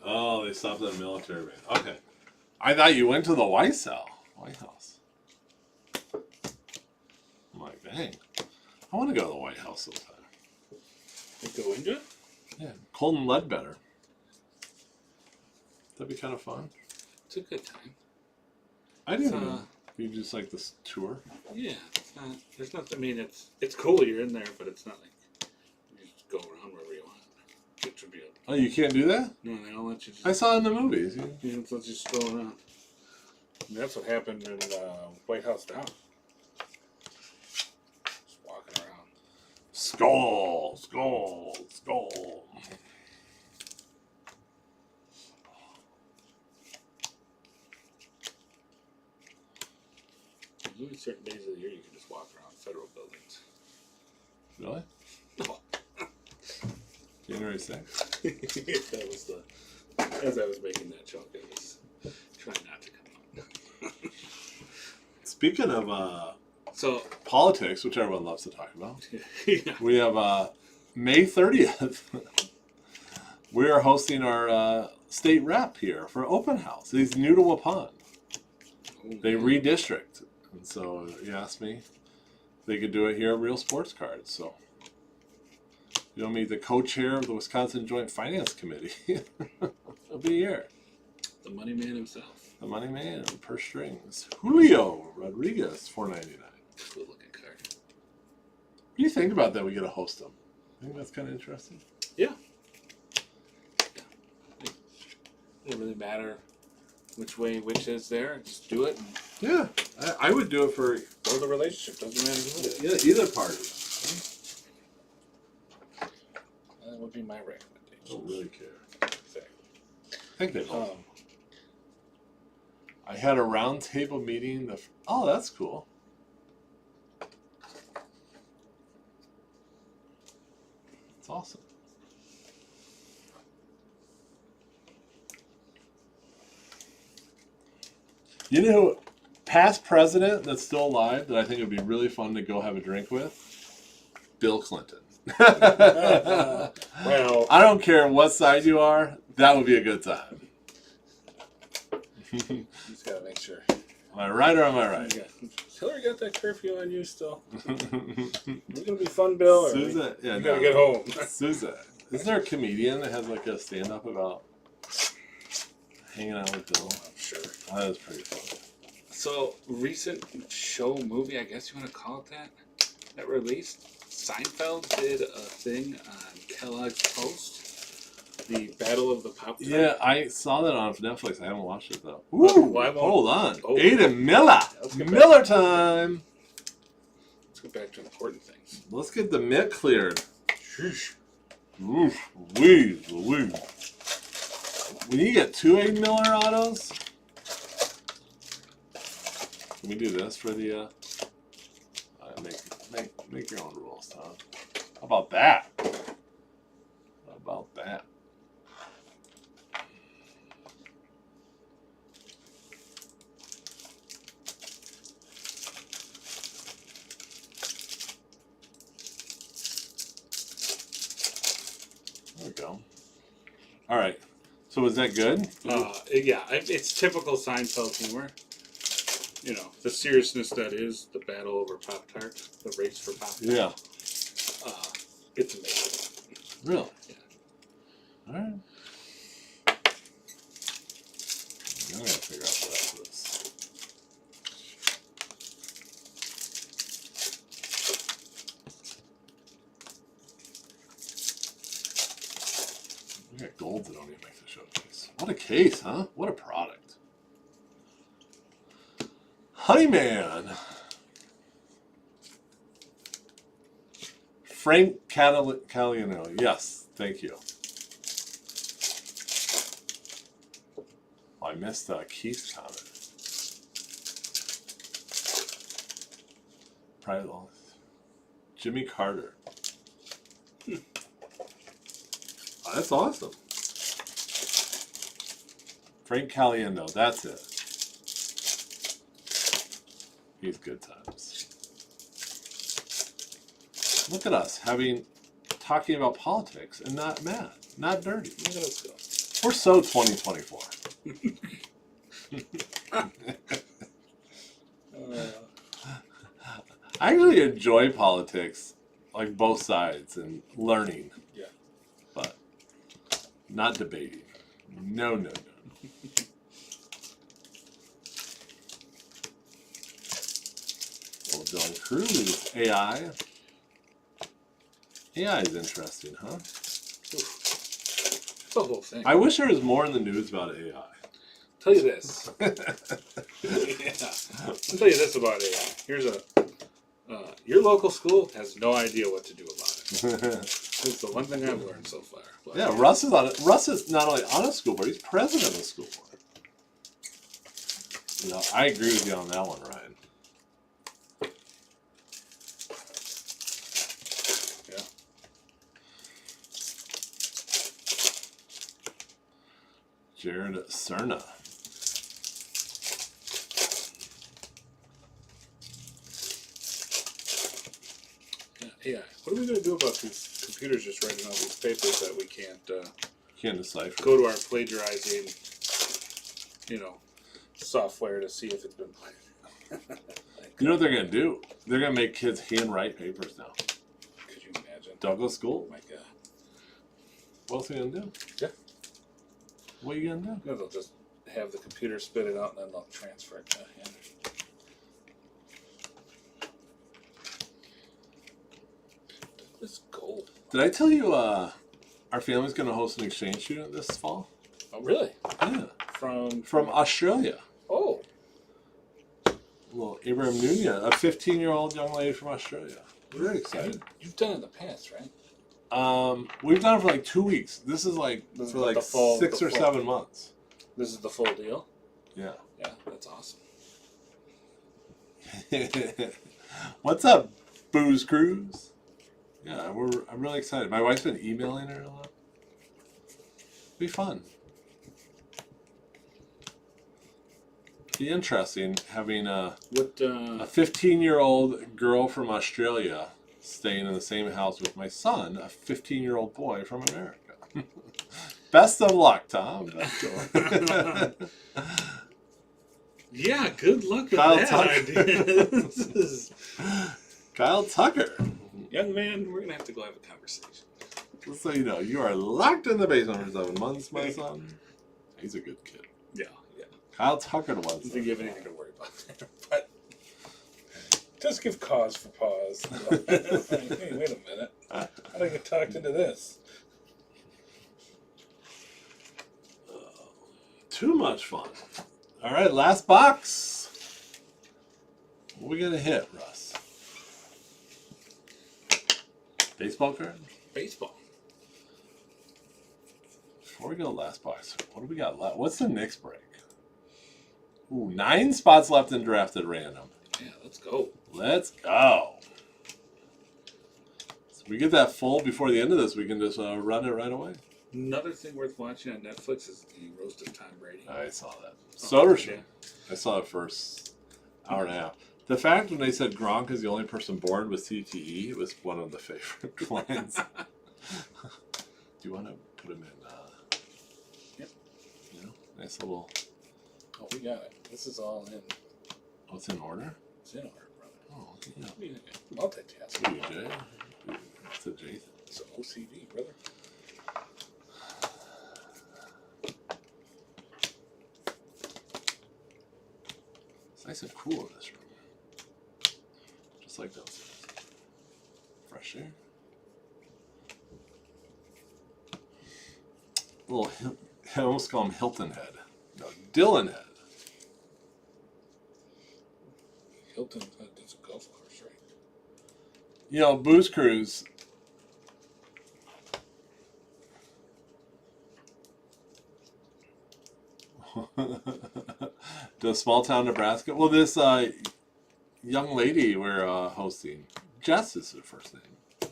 Speaker 3: Oh, they stopped at a military base. Okay. I thought you went to the White House. I'm like, dang. I want to go to the White House sometime.
Speaker 4: You go into it?
Speaker 3: Yeah. Colton Ledbetter. That'd be kind of fun.
Speaker 4: It's a good time.
Speaker 3: I didn't. You just like this tour?
Speaker 4: Yeah. It's not, there's nothing. I mean, it's cool you're in there, but it's not like you just go around wherever you want. It should be a,
Speaker 3: Oh, you can't do that?
Speaker 4: no, they don't let you just.
Speaker 3: I saw it in the movies.
Speaker 4: You don't let you stroll around. And that's what happened in White House Down. Just walking around.
Speaker 3: Skull, skull, skull.
Speaker 4: There's only certain days of the year you can just walk around federal buildings.
Speaker 3: Really?
Speaker 4: No.
Speaker 3: January 6th?
Speaker 4: That was as I was making that joke, I was trying not to come on.
Speaker 3: Speaking of
Speaker 4: So,
Speaker 3: politics, which everyone loves to talk about,
Speaker 4: yeah.
Speaker 3: we have May 30th. We are hosting our state rep here for open house. He's new to Waupun. They redistrict. And so he asked me if they could do it here at Real Sports Cards. So you'll meet the co-chair of the Wisconsin Joint Finance Committee. He'll be here.
Speaker 4: The money man himself.
Speaker 3: The money man, purse strings. Julio Rodriguez, $4.99.
Speaker 4: Cool looking card.
Speaker 3: What do you think about that? We get to host them. I think that's kind of interesting.
Speaker 4: Yeah. It doesn't really matter which is there. Just do it and
Speaker 3: Yeah, I would do it for
Speaker 4: build a relationship. Doesn't matter who it is.
Speaker 3: either party.
Speaker 4: That would be my
Speaker 3: I
Speaker 4: recommendation.
Speaker 3: don't really care.
Speaker 4: Exactly.
Speaker 3: I think they both. I had a round table meeting. Oh, that's cool. That's awesome. You know who, past president that's still alive that I think would be really fun to go have a drink with? Bill Clinton.
Speaker 4: Well,
Speaker 3: I don't care what side you are. That would be a good time.
Speaker 4: just gotta make sure.
Speaker 3: Am I right or am I right?
Speaker 4: Hillary got that curfew on you still. It's gonna be fun, Bill. Or
Speaker 3: Susan, yeah,
Speaker 4: you gotta get home.
Speaker 3: Susan, isn't there a comedian that has like a stand-up about hanging out with Bill?
Speaker 4: I'm sure.
Speaker 3: That was pretty funny.
Speaker 4: So, recent show, movie, I guess you want to call it that released. Seinfeld did a thing on Kellogg's Post, the Battle of the Pop Tarts.
Speaker 3: Yeah, I saw that on Netflix. I haven't watched it though. Ooh,
Speaker 4: Well, I won't-
Speaker 3: hold on.
Speaker 4: Oh.
Speaker 3: Aiden Miller.
Speaker 4: Let's get
Speaker 3: Miller time.
Speaker 4: Let's get back to important things.
Speaker 3: Let's get the mitt cleared. Sheesh. Oof, Louise. When you get 2 Aiden Miller autos, can we do this for the make your own rules, Tom? How about that? How about that? There we go. All right. So was that good?
Speaker 4: Yeah, it's typical Seinfeld humor. You know, the seriousness that is the battle over Pop Tart, the race for Pop Tart.
Speaker 3: Yeah.
Speaker 4: It's amazing.
Speaker 3: Really?
Speaker 4: Yeah.
Speaker 3: All right. Now I gotta figure out the rest of this. We got golds that don't even make the showcase. What a case, huh? What a product. Honeyman. Frank Caliano. Yes, thank you. Oh, I missed Keith's comment. Private loss. Jimmy Carter. Oh, that's awesome. Frank Caliendo, that's it. He's good times. Look at us talking about politics and not mad, not dirty.
Speaker 4: Look at us go.
Speaker 3: We're so 2024. I actually enjoy politics, like both sides, and learning.
Speaker 4: Yeah.
Speaker 3: But not debating. No. Well, Dylan Cruz, AI. AI is interesting, huh?
Speaker 4: It's the whole thing.
Speaker 3: I wish there was more in the news about AI.
Speaker 4: Tell you this. Yeah. I'll tell you this about AI. Here's your local school has no idea what to do about it. It's the one thing I've learned so far. But
Speaker 3: Yeah, Russ is on it. Russ is not only on a school board, he's president of the school board. You know, I agree with you on that one, Ryan.
Speaker 4: Yeah.
Speaker 3: Jared Cerna.
Speaker 4: Yeah. What are we going to do about these computers just writing all these papers that we can't
Speaker 3: Can't decipher.
Speaker 4: go to our plagiarizing, software to see if it's been plagiarized?
Speaker 3: You know what they're going to do? They're going to make kids handwrite papers now.
Speaker 4: Could you imagine?
Speaker 3: Don't go to
Speaker 4: Oh
Speaker 3: school.
Speaker 4: my god.
Speaker 3: What else are you going to do?
Speaker 4: Yeah.
Speaker 3: What are you going to do?
Speaker 4: No, they'll just have the computer spit it out and then they'll transfer it to a hand. This gold.
Speaker 3: Did I tell you our family's going to host an exchange student this fall?
Speaker 4: Oh, really?
Speaker 3: Yeah.
Speaker 4: From
Speaker 3: Australia.
Speaker 4: Oh,
Speaker 3: Little Abraham Nunez, a 15-year-old young lady from Australia. We're very excited.
Speaker 4: you've done it in the past, right?
Speaker 3: We've done it for like 2 weeks. This is like
Speaker 4: This is
Speaker 3: for
Speaker 4: like
Speaker 3: like
Speaker 4: the full-
Speaker 3: 6
Speaker 4: the
Speaker 3: or
Speaker 4: full-
Speaker 3: 7 months.
Speaker 4: This is the full deal.
Speaker 3: Yeah.
Speaker 4: Yeah, that's awesome.
Speaker 3: What's up, Booze Cruise? Yeah, I'm really excited. My wife's been emailing her a lot. Be fun. Be interesting having a
Speaker 4: What?
Speaker 3: 15-year-old girl from Australia staying in the same house with my son, a 15-year-old boy from America. Best of luck, Tom. Best of luck.
Speaker 4: Yeah, good luck with
Speaker 3: Kyle
Speaker 4: that
Speaker 3: Tucker.
Speaker 4: idea. This is,
Speaker 3: Kyle Tucker.
Speaker 4: young man, we're gonna have to go have a conversation.
Speaker 3: Just so you know, you are locked in the basement for 7 months, my son. He's a good kid.
Speaker 4: Yeah, yeah.
Speaker 3: Kyle Tucker
Speaker 4: I
Speaker 3: was.
Speaker 4: don't think you have anything to worry about there, but just give cause for pause. Hey, wait a minute. How do I get talked into this?
Speaker 3: Too much fun. All right, last box. What are we gonna hit, Russ? Baseball card?
Speaker 4: Baseball.
Speaker 3: Before we go last box, what do we got left? What's the Knicks break? Ooh, 9 spots left in drafted random.
Speaker 4: Yeah, let's go.
Speaker 3: Let's go. So we get that full before the end of this, we can just run it right away.
Speaker 4: Another thing worth watching on Netflix is the roast of Tom Brady.
Speaker 3: I saw that. So did
Speaker 4: yeah.
Speaker 3: I saw the first hour and a half. The fact when they said Gronk is the only person born with CTE was one of the favorite lines. Do you want to put him in?
Speaker 4: Yep.
Speaker 3: You know, nice little.
Speaker 4: Oh, we got it. This is all in.
Speaker 3: Oh, it's in order.
Speaker 4: It's in order, brother.
Speaker 3: Oh, yeah.
Speaker 4: What do you think? Multitask.
Speaker 3: What are you, Jay? It's a Jay.
Speaker 4: It's an OCD, brother.
Speaker 3: It's nice and cool in this room. Just like downstairs. Fresh air. Little, I almost call him Hilton Head. No, Dylan Head.
Speaker 4: Hilton, that's a golf course, right?
Speaker 3: You know, Booze Cruise. To small town Nebraska. Well, this young lady we're hosting, Jess is her first name.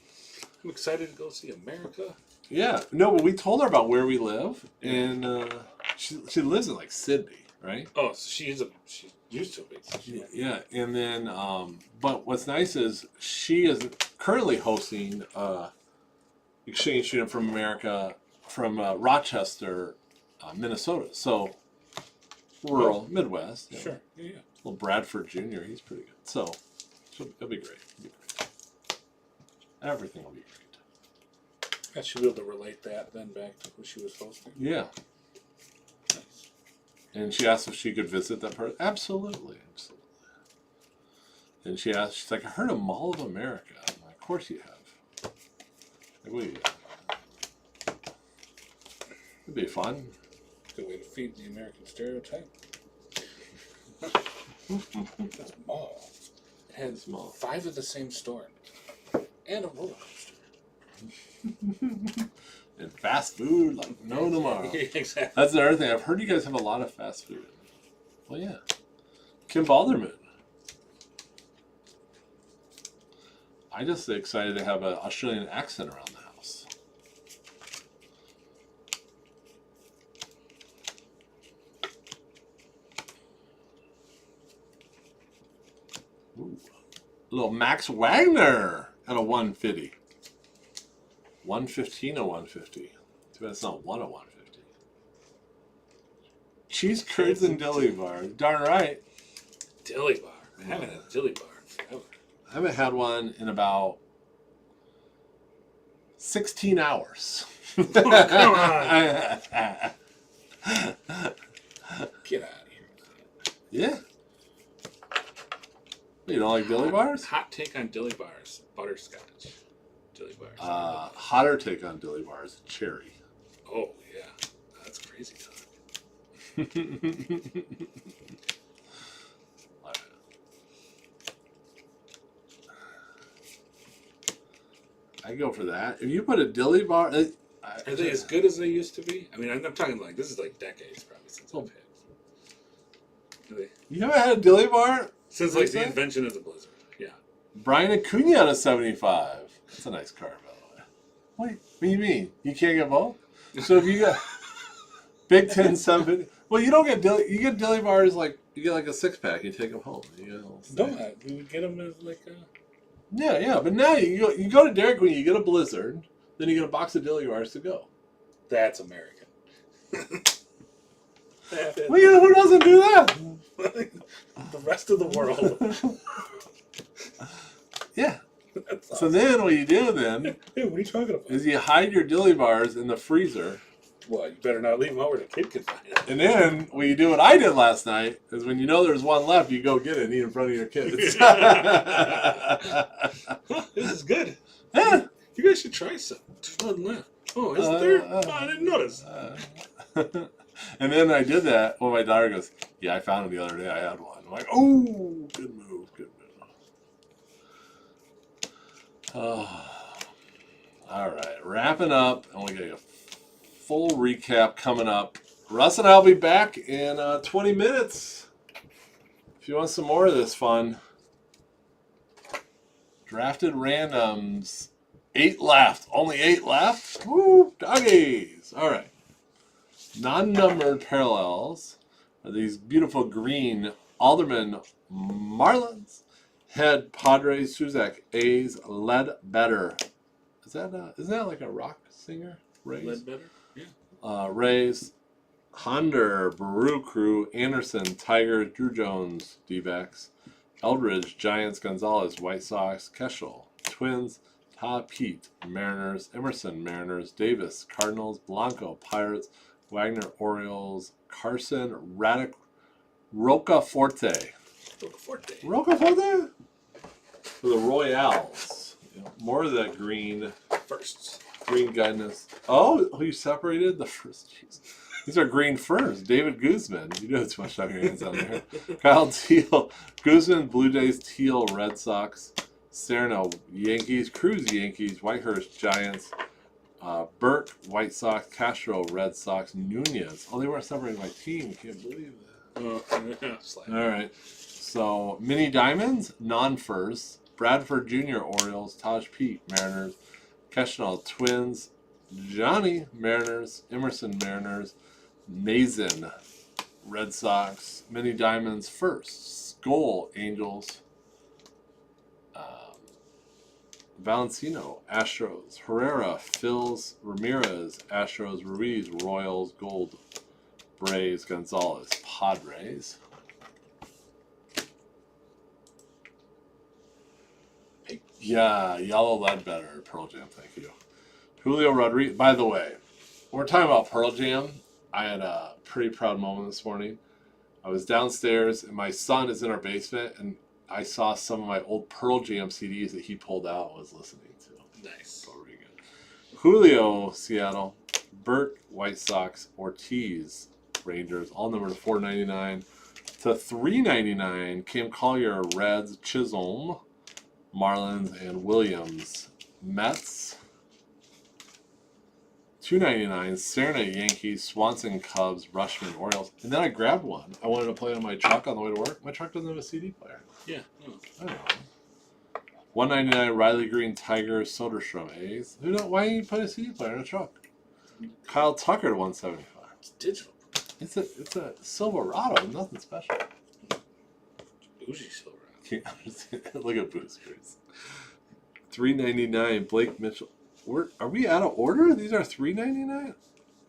Speaker 4: I'm excited to go see America.
Speaker 3: Yeah, no, but we told her about where we live, and she lives in like Sydney, right?
Speaker 4: Oh, so she's used to a big city.
Speaker 3: Yeah, and then but what's nice is she is currently hosting exchange student from America from Rochester, Minnesota. So rural Midwest. You know.
Speaker 4: Sure. Yeah.
Speaker 3: Little Bradford Jr. He's pretty good. So it'll be great. It'll be great. Everything will be great.
Speaker 4: I should be able to relate that then back to who she was hosting.
Speaker 3: Yeah.
Speaker 4: Nice.
Speaker 3: And she asked if she could visit that person. Absolutely, absolutely. And she asked, she's like, I heard of Mall of America. I'm like, of course you have. Like, it'd be fun.
Speaker 4: Good way to feed the American stereotype. That's a mall. It has
Speaker 3: Mall.
Speaker 4: 5 of the same store and a roller coaster.
Speaker 3: And fast food, like no tomorrow.
Speaker 4: Exactly.
Speaker 3: That's the other thing. I've heard you guys have a lot of fast food. Well, yeah. Kim Balderman. I just excited to have an Australian accent around the house. Ooh. A little Max Wagner at a 150. 115 a 150. Too bad it's not 1 a 150. Cheese curds and dilly bars. Darn right.
Speaker 4: Dilly bar. I haven't had a dilly bar forever.
Speaker 3: I haven't had one in about 16 hours.
Speaker 4: Oh, come on. Get out of here.
Speaker 3: Yeah. You don't like dilly bars?
Speaker 4: Hot take on dilly bars. Butterscotch. Dilly bars.
Speaker 3: Hotter take on dilly bars. Cherry.
Speaker 4: Oh, yeah. That's crazy talk.
Speaker 3: I go for that. If you put a dilly bar...
Speaker 4: Are they as good as they used to be? I mean, I'm talking like, this is like decades probably since I've had. Are they?
Speaker 3: You haven't had a dilly bar?
Speaker 4: Since like the invention of the Blizzard. Yeah.
Speaker 3: Brian Acuna at a 75. That's a nice card, by the way. Wait, what do you mean? You can't get both? So if you got Big Ten 7... Well, you don't get dilly... You get dilly bars like... You get like a 6-pack. You take them home. You get a little
Speaker 4: No, we would get them as like a...
Speaker 3: Yeah. But now you go to Dairy Queen, you get a Blizzard, then you get a box of dilly bars to go.
Speaker 4: That's American.
Speaker 3: Well, yeah, who doesn't do that?
Speaker 4: The rest of the world.
Speaker 3: Yeah.
Speaker 4: That's
Speaker 3: So
Speaker 4: awesome.
Speaker 3: then what you do then
Speaker 4: Hey, what are you talking about?
Speaker 3: is you hide your dilly bars in the freezer.
Speaker 4: Well, you better not leave them out where the kid can find it.
Speaker 3: And then when you do what I did last night is when you know there's one left, you go get it and eat in front of your kids.
Speaker 4: This is good.
Speaker 3: Yeah.
Speaker 4: You guys should try some. There's nothing left. Oh, is there? I didn't notice.
Speaker 3: And then I did that. Well, my daughter goes, yeah, I found it the other day. I had one. I'm like, oh, good move. Oh. All right, wrapping up. And we got a full recap coming up. Russ and I will be back in 20 minutes. If you want some more of this fun. Drafted randoms. 8 left. Only 8 left. Woo, doggies. All right. Non-numbered parallels are these beautiful green Alderman Marlins, Head Padres, Suzak, A's, Ledbetter. Isn't that like a rock singer? Rays.
Speaker 4: Ledbetter? Yeah.
Speaker 3: Rays, Honder, Baru Crew, Anderson, Tigers, Drew Jones, D-backs, Eldridge, Giants, Gonzalez, White Sox, Keschel, Twins, Todd Pete, Mariners, Emerson, Mariners, Davis, Cardinals, Blanco, Pirates, Wagner, Orioles, Carson, Rocaforte. Rocaforte? For the Royales. More of that green.
Speaker 4: Firsts.
Speaker 3: Green guidance. Oh, you separated the first. Jeez. These are green first. David Guzman. You know too much time your hands on there. Kyle Teal. Guzman, Blue Jays, Teal, Red Sox. Serna, Yankees. Cruz, Yankees. Whitehurst, Giants. Burke, White Sox. Castro, Red Sox. Nunez. Oh, they weren't separated by team. Can't believe that. All right. So, Mini Diamonds, non-first. Bradford Jr., Orioles. Taj Pete, Mariners. Keshnell, Twins. Johnny, Mariners. Emerson, Mariners. Mason, Red Sox. Mini Diamonds, first. Skoll, Angels. Valencino, Astros. Herrera, Phils. Ramirez, Astros. Ruiz, Royals. Gold, Braves. Gonzalez, Padres. Yeah, Yellow Ledbetter, Pearl Jam, thank you. Julio Rodriguez, by the way, when we're talking about Pearl Jam, I had a pretty proud moment this morning. I was downstairs, and my son is in our basement, and I saw some of my old Pearl Jam CDs that he pulled out and was listening to.
Speaker 4: Nice.
Speaker 3: So really good. Julio, Seattle. Burt, White Sox. Ortiz, Rangers, all numbered to $4.99 to $3.99. Cam Collier, Reds. Chisholm, Marlins, and Williams, Mets. $2.99. Serna, Yankees. Swanson, Cubs. Rushman, Orioles. And then I grabbed one. I wanted to play it on my truck on the way to work. My truck doesn't have a CD player.
Speaker 4: Yeah. Oh.
Speaker 3: I don't know. $1.99. Riley Green, Tigers. Soderstrom, A's. Why didn't you put a CD player in a truck? Kyle Tucker to $175.
Speaker 4: It's digital.
Speaker 3: It's a Silverado. Nothing special.
Speaker 4: Bougie Silverado.
Speaker 3: Look at boosters. $3.99. Blake Mitchell. Are we out of order? These are $3.99.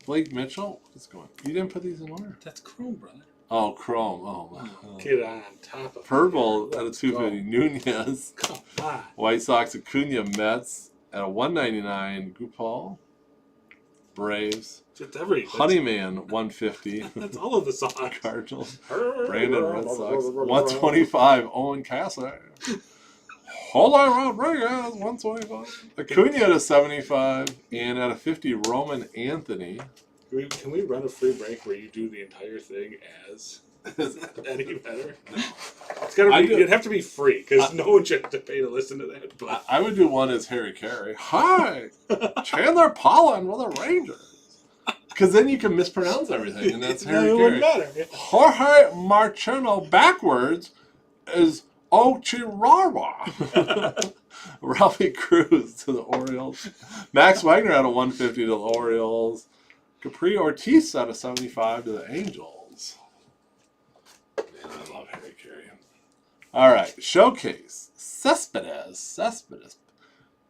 Speaker 3: Blake Mitchell. What's going on? You didn't put these in order.
Speaker 4: That's Chrome, brother.
Speaker 3: Oh, Chrome. Oh.
Speaker 4: Get on top of
Speaker 3: Purple
Speaker 4: it.
Speaker 3: at a $2.50. Nunez.
Speaker 4: Come on.
Speaker 3: White Sox. Acuna. Mets at a $1.99. Gupal. Braves.
Speaker 4: It's every.
Speaker 3: Honeyman $150.
Speaker 4: That's all of the songs.
Speaker 3: Cardinals. Brandon, Red Sox $125. Owen Kessler. Hold on, Rodriguez $125. Acuna at a $75, and at a $50, Roman Anthony.
Speaker 4: Can we run a free break where you do the entire thing as any better?
Speaker 3: No.
Speaker 4: It's gotta be. It'd have to be free because no one should have to pay to listen to that. But
Speaker 3: I would do one as Harry Carey. Hi, Chandler Pollen with the Rangers. Because then you can mispronounce everything, and that's Harry
Speaker 4: it
Speaker 3: Carey.
Speaker 4: wouldn't matter.
Speaker 3: Jorge Marcheno backwards is Ochirara. Ralphie Cruz to the Orioles. Max Wagner out of $150 to the Orioles. Capri Ortiz out of $75 to the Angels. Man, I love Harry Carey. All right, showcase Cespedes.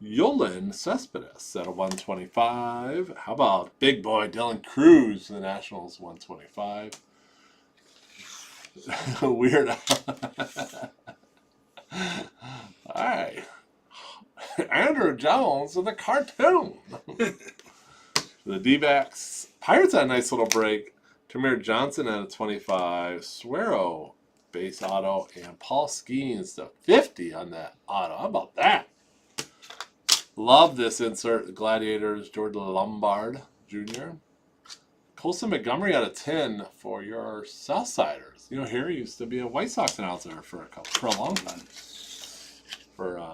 Speaker 3: Yolan Cespedes at a 125. How about big boy Dylan Cruz, the Nationals 125. Weird. All right. Andrew Jones of the cartoon. The D-backs. Pirates had a nice little break. Tamir Johnson at a 25. Suero base auto. And Paul Skeens to 50 on that auto. How about that? Love this insert. The Gladiators. Jordan Lombard Jr. Colson Montgomery out of 10 for your Southsiders. You know, Harry used to be a White Sox announcer for a long time. For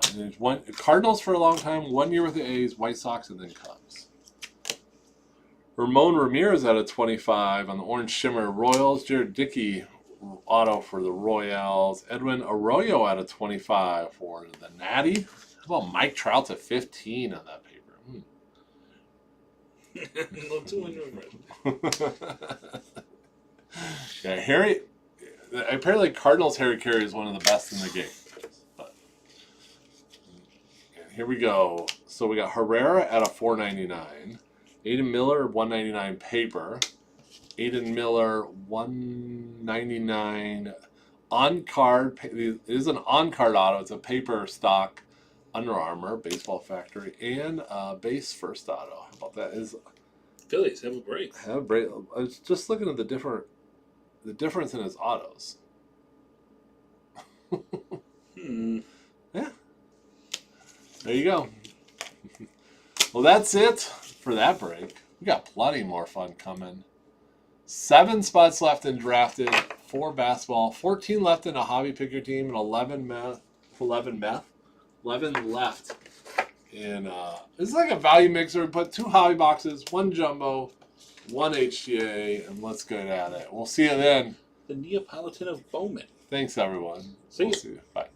Speaker 3: Cardinals for a long time, 1 year with the A's, White Sox, and then Cubs. Ramon Ramirez out of 25 on the Orange Shimmer Royals. Jared Dickey auto for the Royals. Edwin Arroyo out of 25 for the Natty. How about Mike Trout to 15 on that paper?
Speaker 4: A little too innumerable.
Speaker 3: Yeah, Harry. Apparently, Cardinals Harry Carey is one of the best in the game. But here we go. So we got Herrera at a 499. Aiden Miller 199 paper. Aiden Miller 199 on card. It is an on card auto. It's a paper stock. Under Armour, Baseball Factory, and base first auto. How about that?
Speaker 4: Phillies have a break.
Speaker 3: I was just looking at the difference in his autos. Yeah. There you go. Well, that's it for that break. We got plenty more fun coming. 7 spots left in drafted, 4 basketball, 14 left in a hobby picker team, and 11 left. And it's like a value mixer. We put 2 hobby boxes, 1 jumbo, 1 HTA, and let's get at it. We'll see you then.
Speaker 4: The Neapolitan of Bowman.
Speaker 3: Thanks, everyone.
Speaker 4: See
Speaker 3: We'll
Speaker 4: you.
Speaker 3: see you. Bye.